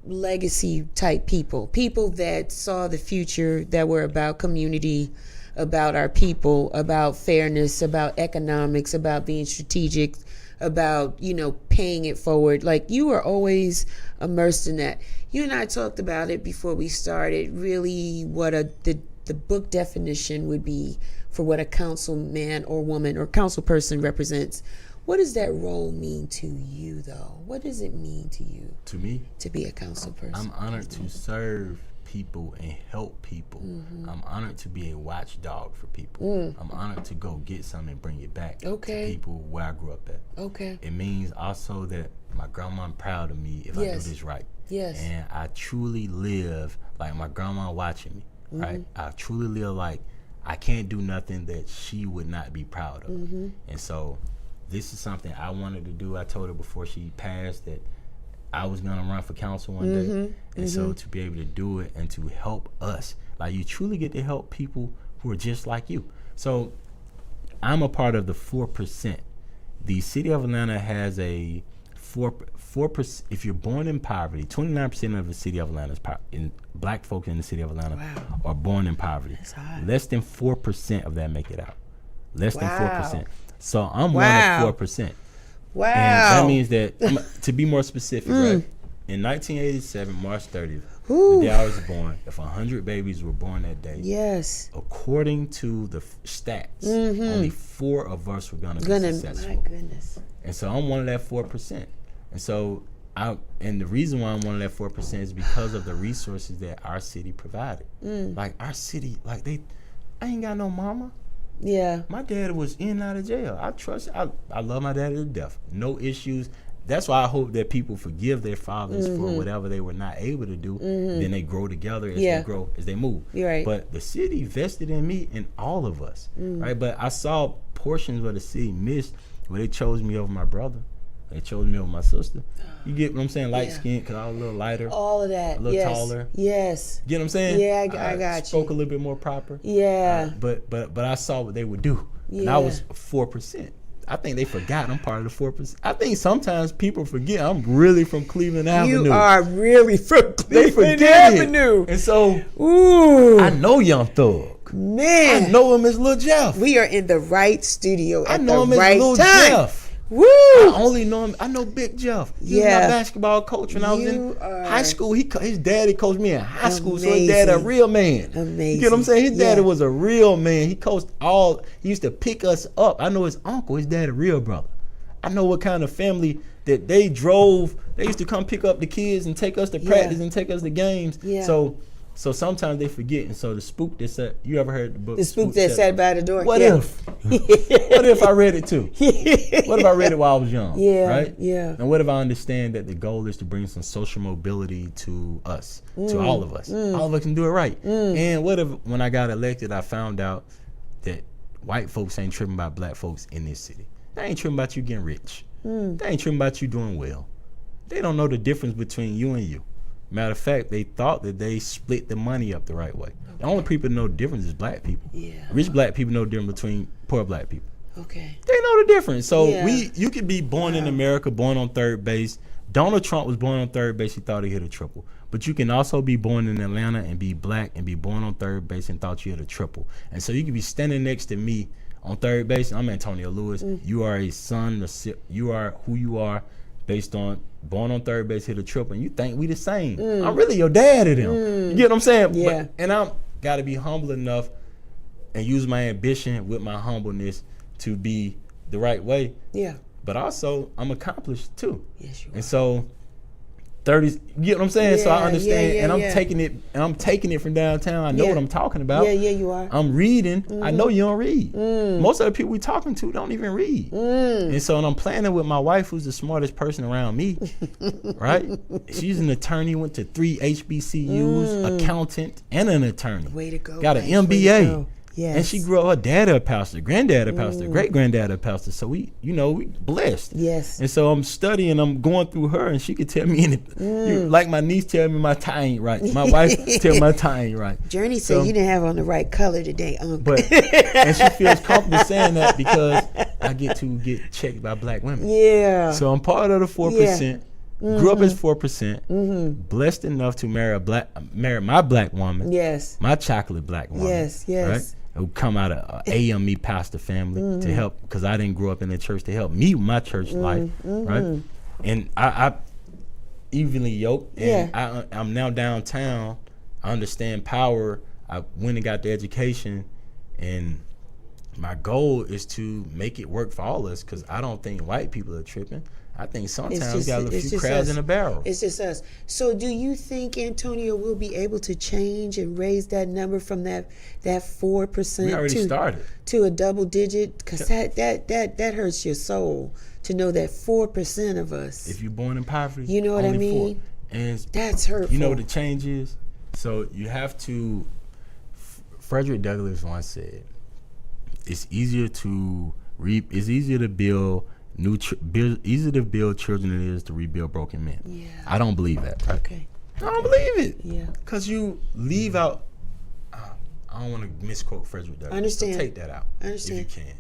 legacy type people that saw the future, that were about community, about our people, about fairness, about economics, about being strategic, about, paying it forward. Like, you are always immersed in that. You and I talked about it before we started, really what the book definition would be for what a councilman or woman or council person represents. What does that role mean to you, though? What does it mean to you? To me? To be a council person. I'm honored to serve people and help people. I'm honored to be a watchdog for people. I'm honored to go get something and bring it back to people where I grew up at. It means also that my grandma's proud of me if I do this right. And I truly live like my grandma watching me, right? I truly live like I can't do nothing that she would not be proud of. And so this is something I wanted to do. I told her before she passed that I was gonna run for council one day, and so to be able to do it and to help us, like, you truly get to help people who are just like you. So I'm a part of the 4%. The city of Atlanta has a 4%. If you're born in poverty, 29% of the city of Atlanta is black folks in the city of Atlanta are born in poverty. That's high. Less than 4% of that make it out. Less than 4%. So I'm one of 4%. Wow. And that means that, to be more specific, right? In 1987, March 30th, the day I was born, if 100 babies were born that day, according to the stats, only 4 of us were going to be successful. My goodness. And so I'm one of that 4%. And so and the reason why I'm one of that 4% is because of the resources that our city provided. Like, our city, I ain't got no mama. Yeah. My dad was in and out of jail. I love my dad to death. No issues. That's why I hope that people forgive their fathers for whatever they were not able to do. Then they grow together as they grow, as they move. You're right. But the city vested in me and all of us, right? But I saw portions of the city missed where they chose me over my brother. They chose me over my sister. You get what I'm saying? Light skin, because I was a little lighter. All of that. A little taller. Yes. Get what I'm saying? Yeah, I got you. Spoke a little bit more proper. Yeah. But I saw what they would do. Yeah. And I was 4%. I think they forgot I'm part of the 4%. I think sometimes people forget I'm really from Cleveland Avenue. You are really from They Cleveland forget Avenue. And so, ooh, I know Young Thug. Man. I know him as Lil Jeff. We are in the right studio at I know the him right as Lil time. Jeff. Woo! I only know him. I know Big Jeff. He was my basketball coach when I was in high school. His daddy coached me in high school, so his dad a real man. Amazing. You get what I'm saying? His daddy was a real man. He coached all. He used to pick us up. I know his uncle. His dad a real brother. I know what kind of family that they drove. They used to come pick up the kids and take us to practice and take us to games. Yeah. So sometimes they forget, and so the spook that said, you ever heard the book? The spook that sat by the door. What if? What if I read it too? What if I read it while I was young? Yeah, right? Yeah. And what if I understand that the goal is to bring some social mobility to us, to all of us? All of us can do it right. And what if when I got elected, I found out that white folks ain't tripping about black folks in this city. They ain't tripping about you getting rich. They ain't tripping about you doing well. They don't know the difference between you and you. Matter of fact, they thought that they split the money up the right way. The only people that know the difference is black people. Yeah. Rich black people know the difference between poor black people. Okay. They know the difference. So you could be born in America, born on third base. Donald Trump was born on third base. He thought he hit a triple. But you can also be born in Atlanta and be black and be born on third base and thought you hit a triple. And so you could be standing next to me on third base. I'm Antonio Lewis. You are a son. You are who you are based on born on third base, hit a triple, and you think we the same. I'm really your dad to them. You get what I'm saying? Yeah. And I'm got to be humble enough and use my ambition with my humbleness to be the right way. Yeah. But also, I'm accomplished too. Yes, you are. And so, 30s, you get what I'm saying? So I understand, and I'm taking it from downtown. I know what I'm talking about. Yeah, you are. I'm reading. I know you don't read. Most of the people we talking to don't even read. And so, and I'm planning with my wife, who's the smartest person around me, right? She's an attorney, went to 3 HBCUs, accountant, and an attorney. Way to go. Got an MBA. Yes. And she grew up, her dad a pastor, granddad a pastor, great granddad a pastor. So we blessed. Yes. And so I'm studying, I'm going through her, and she could tell me anything. Like my niece tell me my tie ain't right. My wife tell me my tie ain't right. Journey said you didn't have on the right color today, Uncle. But and she feels comfortable saying that because I get to get checked by black women. Yeah. So I'm part of the 4%. Grew up as 4%. Blessed enough to marry my black woman. Yes. My chocolate black woman. Yes. Right? Who come out of AME pastor family to help, because I didn't grow up in the church, to help me with my church life, right? And I evenly yoked, and I'm now downtown. I understand power. I went and got the education, and my goal is to make it work for all of us, because I don't think white people are tripping. I think sometimes we got a few crabs in a barrel. It's just us. So do you think, Antonio, will be able to change and raise that number from that 4% We already started to a double digit? Because that hurts your soul to know that 4% of us. If you're born in poverty, you know what I mean? 4. And that's hurtful. You know what the change is? So you have to. Frederick Douglass once said, "It's easier to build." Easier to build children than it is to rebuild broken men. Yeah. I don't believe that. Right? Okay. I don't believe it. Yeah. Because you leave out. I don't want to misquote Frederick Douglass. I understand. So take that out. I understand. If you can.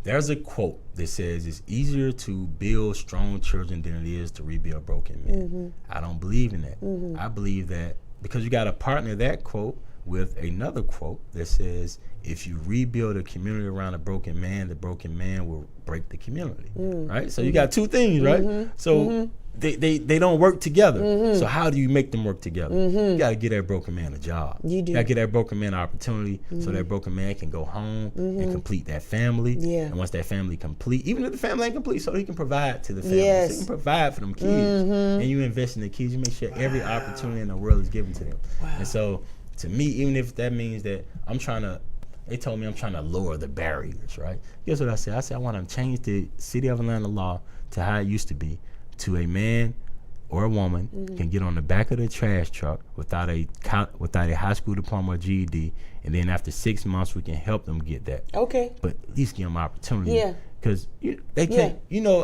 There's a quote that says it's easier to build strong children than it is to rebuild broken men. I don't believe in that. I believe that because you got to partner that quote with another quote that says, if you rebuild a community around a broken man, the broken man will break the community, right? So you got two things, right? So they don't work together. So how do you make them work together? You got to get that broken man a job. You do. Got to get that broken man an opportunity so that broken man can go home and complete that family. Yeah. And once that family complete, even if the family ain't complete, so he can provide to the family. Yes. So he can provide for them kids. And you invest in the kids, you make sure every opportunity in the world is given to them. Wow. And so to me, even if that means that I'm trying to They told me I'm trying to lower the barriers, right? Guess what I said? I said I want to change the City of Atlanta law to how it used to be, to a man or a woman can get on the back of the trash truck without a high school diploma or GED, and then after 6 months we can help them get that. Okay. But at least give them opportunity. Yeah. Because they can't. You know,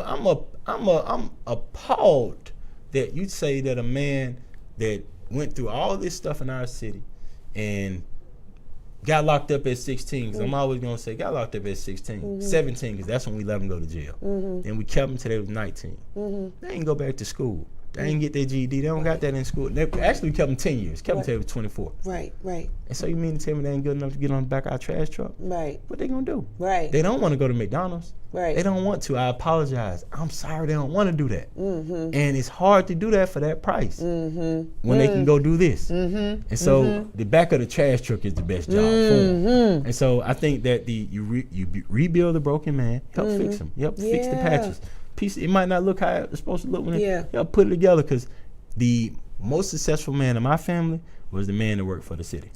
I'm appalled that you say that a man that went through all this stuff in our city and got locked up at 16, because I'm always going to say got locked up at 16, 17, because that's when we let them go to jail. Then we kept them till they was 19. They didn't go back to school. They didn't get their GED. They don't got that in school. They actually kept them 10 years. Kept them till they was 24. Right. And so you mean to tell me they ain't good enough to get on the back of our trash truck? Right. What they going to do? Right. They don't want to go to McDonald's. Right. They don't want to. I apologize. I'm sorry they don't want to do that. And it's hard to do that for that price when they can go do this. And so the back of the trash truck is the best job for them. And so I think that you rebuild the broken man, help fix him, fix the patches. It might not look how it's supposed to look when help put it together, because the most successful man in my family was the man that worked for the city.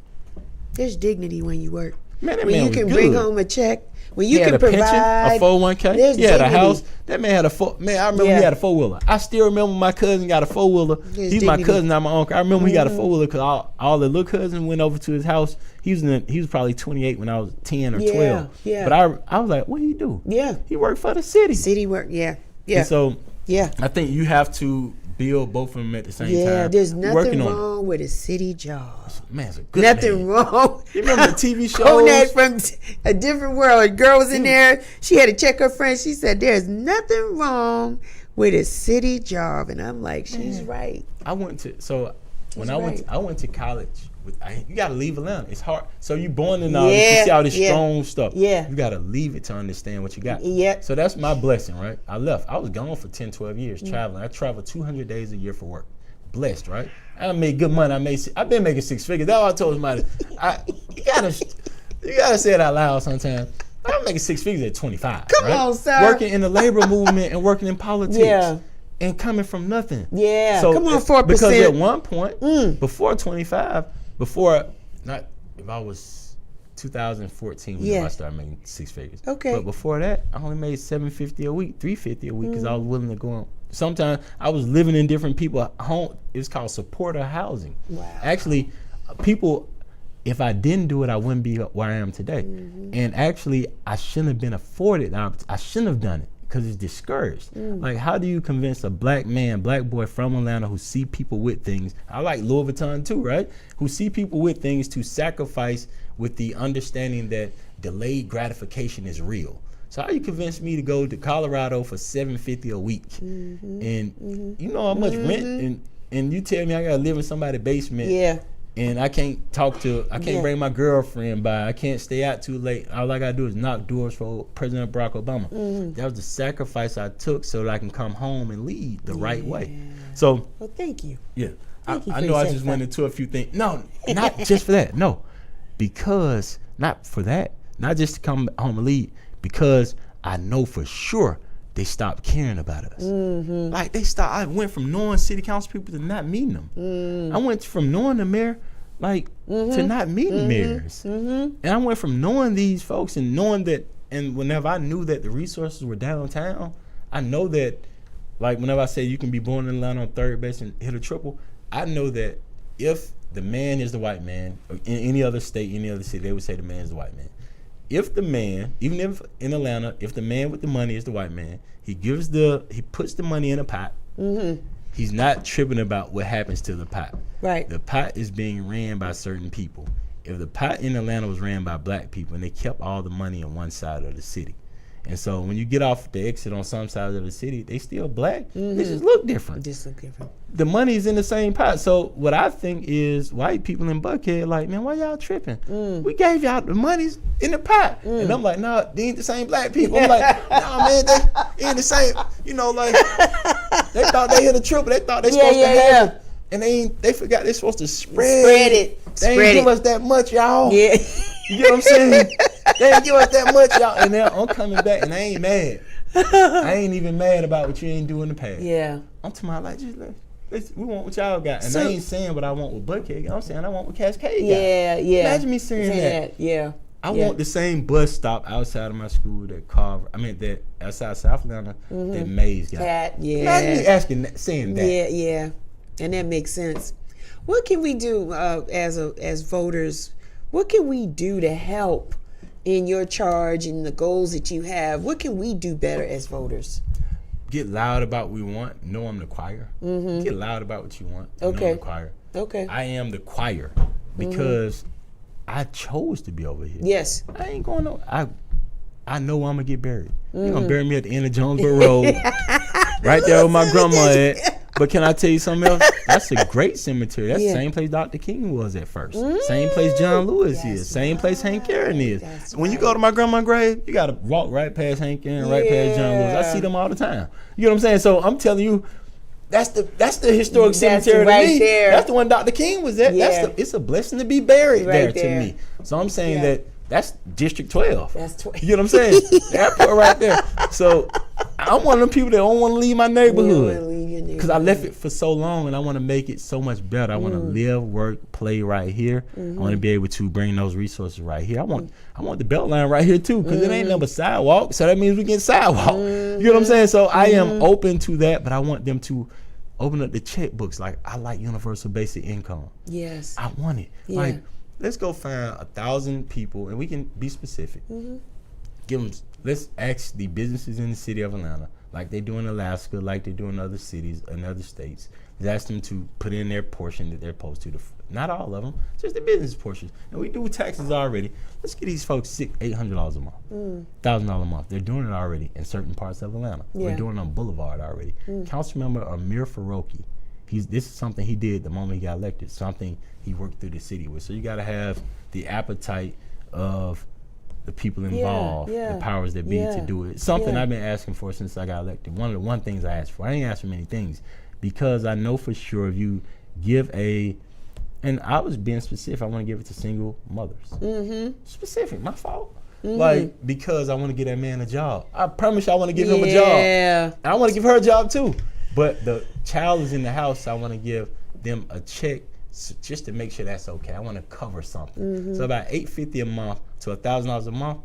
There's dignity when you work. Man, that when man you was can good. bring home a check, when you He had can a pension, provide a 401k. there's He had a dignity. house. That man had a I remember he had a 4-wheeler. I still remember my cousin got a 4-wheeler. There's He's my dignity. cousin, not my uncle. I remember he got a 4-wheeler because all the little cousins went over to his house. He was probably 28 when I was 10 or 12. Yeah. But I was like, what did he do? Yeah. He worked for the city. City work. Yeah. And so Yeah. I think you have to build both of them at the same time. Yeah, there's nothing working on wrong with a city job. Man, it's a good Nothing man. wrong. You remember the TV shows? Konak from A Different World. A girl was in there. She had to check her friend. She said, there's nothing wrong with a city job. And I'm like, she's right. I went to college. You got to leave Atlanta. It's hard. So you born in all this, you see all this strong stuff. Yeah. You got to leave it to understand what you got. Yeah. So that's my blessing, right? I left. I was gone for 10, 12 years traveling. I traveled 200 days a year for work. Blessed, right? I made good money. I've been making 6 figures. That's what I told somebody. You gotta say it out loud sometimes. I'm making 6 figures at 25. Come right? on, sir. Working in the labor movement and working in politics. Yeah. And coming from nothing. Yeah. So Come on, 4%. Because at one point, before 25, if I was 2014 when I started making 6 figures. Okay. But before that, I only made $750 a week, $350 a week, because I was willing to go on. Sometimes I was living in different people's home. It was called supporter housing. Wow. Actually, people, if I didn't do it, I wouldn't be where I am today. And actually, I shouldn't have been afforded. I shouldn't have done it because it's discouraged. Like, how do you convince a black boy from Atlanta who see people with things? I like Louis Vuitton too, right? Who see people with things to sacrifice with the understanding that delayed gratification is real. So how you convince me to go to Colorado for $750 a week, and you know how much rent, and you tell me I gotta live in somebody's basement, and I can't bring my girlfriend by, I can't stay out too late. All I gotta do is knock doors for President Barack Obama. That was the sacrifice I took so that I can come home and lead the right way. So, well, thank you. Yeah, Thank you I for know I your just sacrifice. went into a few things. No, not just for that. No, because not for that. Not just to come home and lead. Because I know for sure they stopped caring about us. Like I went from knowing city council people to not meeting them. I went from knowing the mayor, to not meeting mayors. And I went from knowing these folks and knowing that, and whenever I knew that the resources were downtown, I know that, like whenever I say you can be born in Atlanta on third base and hit a triple, I know that if the man is the white man, or in any other state, any other city, they would say the man is the white man. If the man, even if in Atlanta, if the man with the money is the white man, he puts the money in a pot. He's not tripping about what happens to the pot. Right. The pot is being ran by certain people. If the pot in Atlanta was ran by black people and they kept all the money on one side of the city, and so when you get off the exit on some sides of the city, they still black. They just look different. The money's in the same pot. So what I think is white people in Buckhead like, man, why y'all tripping? We gave y'all the money's in the pot. And I'm like, no, they ain't the same black people. I'm like, no, man, they ain't the same. You know, like, they thought they hit a triple. They thought they supposed to have it. And they forgot they're supposed to spread it. They ain't give us that much, y'all. Yeah. You get what I'm saying? They ain't give us that much, y'all. And now I'm coming back, and I ain't mad. I ain't even mad about what you ain't doing in the past. Yeah. I'm talking about, like, we want what y'all got. And I ain't saying what I want with Buckhead. I'm saying I want what Cascade got. Yeah. Imagine me saying that. Yeah. I want the same bus stop outside of my school that that outside South Atlanta that Mays got. Imagine me saying that. Yeah, and that makes sense. What can we do as voters? What can we do to help in your charge and the goals that you have? What can we do better as voters? Get loud about what we want. Know I'm the choir. Get loud about what you want. Know I'm the choir. Okay. I am the choir because I chose to be over here. Yes. I ain't going to. I know I'm gonna get buried. You're gonna bury me at the end of Jonesboro Road, right there where my grandma at. But can I tell you something else? That's a great cemetery. That's the same place Dr. King was at first. Same place John Lewis is. Same place Hank Aaron is. When you go to my grandma's grave, you gotta walk right past Hank Aaron, right past John Lewis. I see them all the time. You know what I'm saying? So I'm telling you, that's the historic cemetery to me. There. That's the one Dr. King was at. Yeah. It's a blessing to be buried right there to me. So I'm saying that that's District 12. That's 12. You know what I'm saying? The airport right there. So I'm one of them people that don't want to leave my neighborhood because I left it for so long, and I want to make it so much better. I want to live, work, play right here. I want to be able to bring those resources right here. I want the Beltline right here too, because it ain't number sidewalk, so that means we get sidewalk. You know what I'm saying? So I am open to that, but I want them to open up the checkbooks. Like, I like universal basic income. Yes. I want it. Yeah. Like, let's go find 1,000 people, and we can be specific. Let's ask the businesses in the city of Atlanta, like they do in Alaska, like they do in other cities and other states. Let's ask them to put in their portion that they're supposed to. Not all of them, just the business portions. And we do taxes already. Let's get these folks $800 a month, $1,000 a month. They're doing it already in certain parts of Atlanta. We're doing it on Boulevard already. Councilmember Amir Faroki, this is something he did the moment he got elected, something he worked through the city with. So you got to have the appetite of the people involved, the powers that be to do it. Something I've been asking for since I got elected. One of the things I asked for. I ain't asked for many things because I know for sure if you give and I was being specific, I want to give it to single mothers. Specific, my fault. Like, because I want to give that man a job. I promise you I want to give him a job. I want to give her a job too. But the child is in the house, I want to give them a check just to make sure that's okay. I want to cover something. So about $850 a month to $1,000 a month.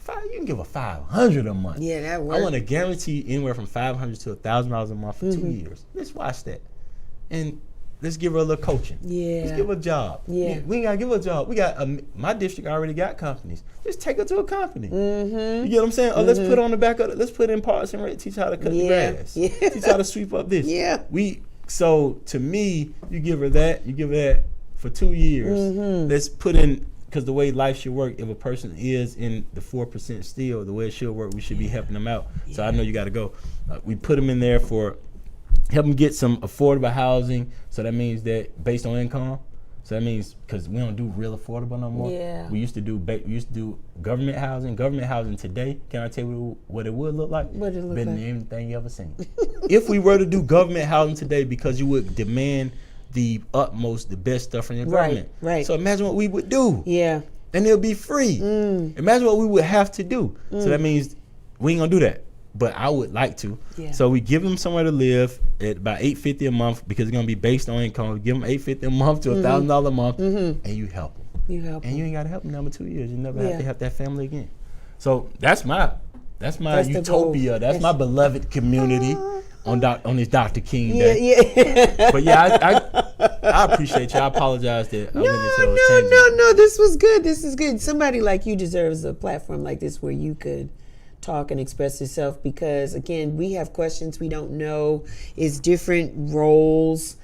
You can give a $500 a month. Yeah, that works. I want to guarantee anywhere from $500 to $1,000 a month for 2 years. Let's watch that, and let's give her a little coaching. Let's give her a job. We ain't gotta give her a job. We got my district already got companies. Just take her to a company. You get what I'm saying? Or let's put on the back of it. Let's put in parts and rate. Teach her how to cut the grass. Teach her how to sweep up this. So to me, you give her that for 2 years. Let's put in, because the way life should work, if a person is in the 4% still, the way it should work, we should be helping them out. So I know you got to go. We put them in there for help them get some affordable housing. So that means that based on income. So that means, because we don't do real affordable no more. We used to do government housing. Government housing today, can I tell you what it would look like? What it look better like? than anything you ever seen. If we were to do government housing today, because you would demand the utmost, the best stuff from your government. So imagine what we would do. And it'll be free. Imagine what we would have to do. So that means we ain't gonna do that. But I would like to. So we give them somewhere to live at about $850 a month, because it's gonna be based on income. We give them $850 a month to $1,000 a month, and you help them. And you ain't gotta help them number 2 years. You never have to help that family again. So that's my utopia. That's my beloved community on this Dr. King Day. But I appreciate you. I apologize that I went into those tangents. No. This was good. This is good. Somebody like you deserves a platform like this where you could talk and express yourself, because again, we have questions we don't know. It's different roles,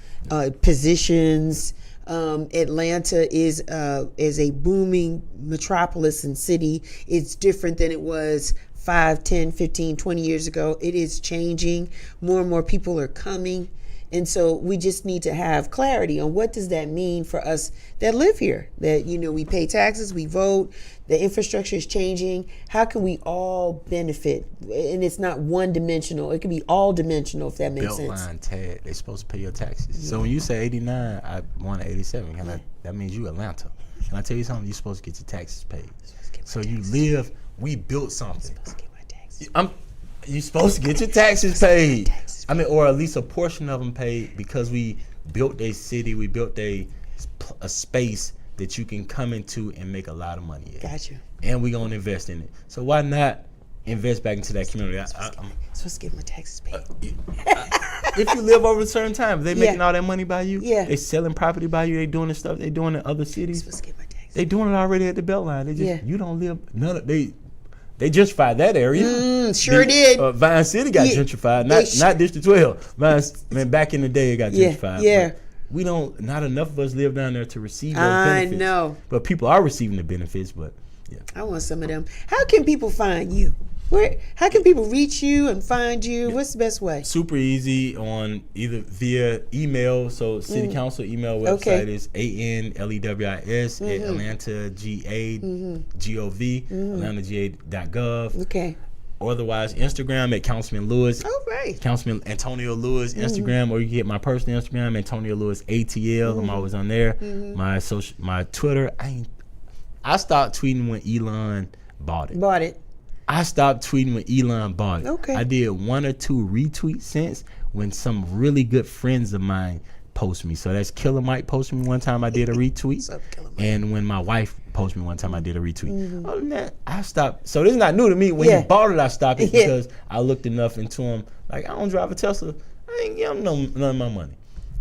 positions. Atlanta is a booming metropolis and city. It's different than it was 5, 10, 15, 20 years ago. It is changing. More and more people are coming. And so we just need to have clarity on what does that mean for us that live here, that, we pay taxes, we vote, the infrastructure is changing. How can we all benefit? And it's not one dimensional. It can be all dimensional, if that makes sense. Beltline, TAD, they're supposed to pay your taxes. So when you say 89, I want 87. That means you Atlanta. Can I tell you something? You're supposed to get your taxes paid. So we built something. You're supposed to get your taxes paid. Or at least a portion of them paid, because we built a city, we built a space that you can come into and make a lot of money at. Gotcha. And we're going to invest in it. So why not invest back into that community? Supposed to get my taxes paid. If you live over a certain time, they making all that money by you. Yeah. They selling property by you. They doing the stuff they doing in other cities. Supposed to get my taxes. They doing it already at the Beltline. They just you don't live none of they gentrified that area. Sure did. Vine City got gentrified, not District 12. Man, back in the day it got gentrified. Yeah. But we don't. Not enough of us live down there to receive those I benefits. know. But people are receiving the benefits. But yeah. I want some of them. How can people find you? How can people reach you and find you? What's the best way? Super easy on either via email. So city council email website is ANLEWIS at AtlantaGA.gov, AtlantaGA.gov. Okay. Or otherwise, Instagram at Councilman Lewis. Oh, right. Councilman Antonio Lewis Instagram, or you can get my personal Instagram, Antonio Lewis ATL. I'm always on there. My Twitter. I stopped tweeting when Elon bought it. I stopped tweeting when Elon bought it. Okay. I did 1 or 2 retweets since when some really good friends of mine post me. So that's Killer Mike posted me one time. I did a retweet. What's up, Killer Mike? And when my wife posted me one time, I did a retweet. Other than that, I stopped. So this is not new to me. When he bought it, I stopped it because I looked enough into him. Like, I don't drive a Tesla. I ain't give him none of my money.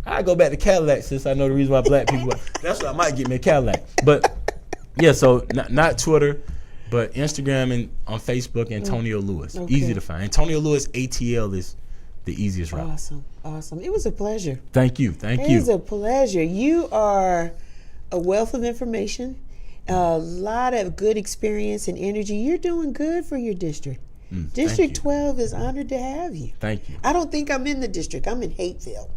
I go back to Cadillac since I know the reason why black people. That's why I might get me a Cadillac. But yeah, so not Twitter. But Instagram and on Facebook, Antonio Lewis. Okay. Easy to find. Antonio Lewis ATL is the easiest route. Awesome. It was a pleasure. Thank you. It was a pleasure. You are a wealth of information, a lot of good experience and energy. You're doing good for your district. District 12 is honored to have you. Thank you. I don't think I'm in the district. I'm in Hateville.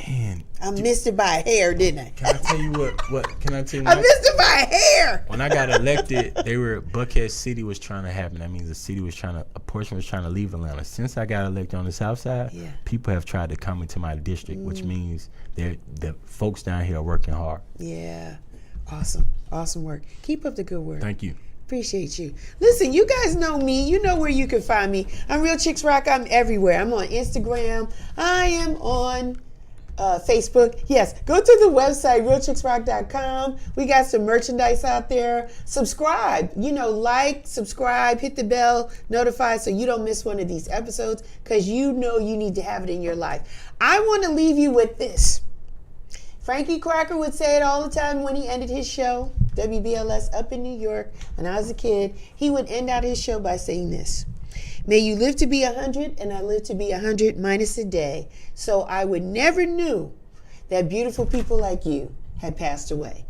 Man. I missed it by a hair, didn't I? Can I tell you what? Can I tell you? I missed it by a hair. When I got elected, Buckhead City was trying to happen. That means a portion was trying to leave Atlanta. Since I got elected on the south side, people have tried to come into my district, which means the folks down here are working hard. Yeah. Awesome work. Keep up the good work. Thank you. Appreciate you. Listen, you guys know me. You know where you can find me. I'm Real Chicks Rock. I'm everywhere. I'm on Instagram. I am on Facebook. Yes, go to the website, realchicksrock.com. We got some merchandise out there. Subscribe. Like, subscribe, hit the bell, notify so you don't miss one of these episodes because you know you need to have it in your life. I want to leave you with this. Frankie Crocker would say it all the time when he ended his show, WBLS up in New York, when I was a kid. He would end out his show by saying this. May you live to be 100, and I live to be 100 minus a day. So I would never knew that beautiful people like you had passed away.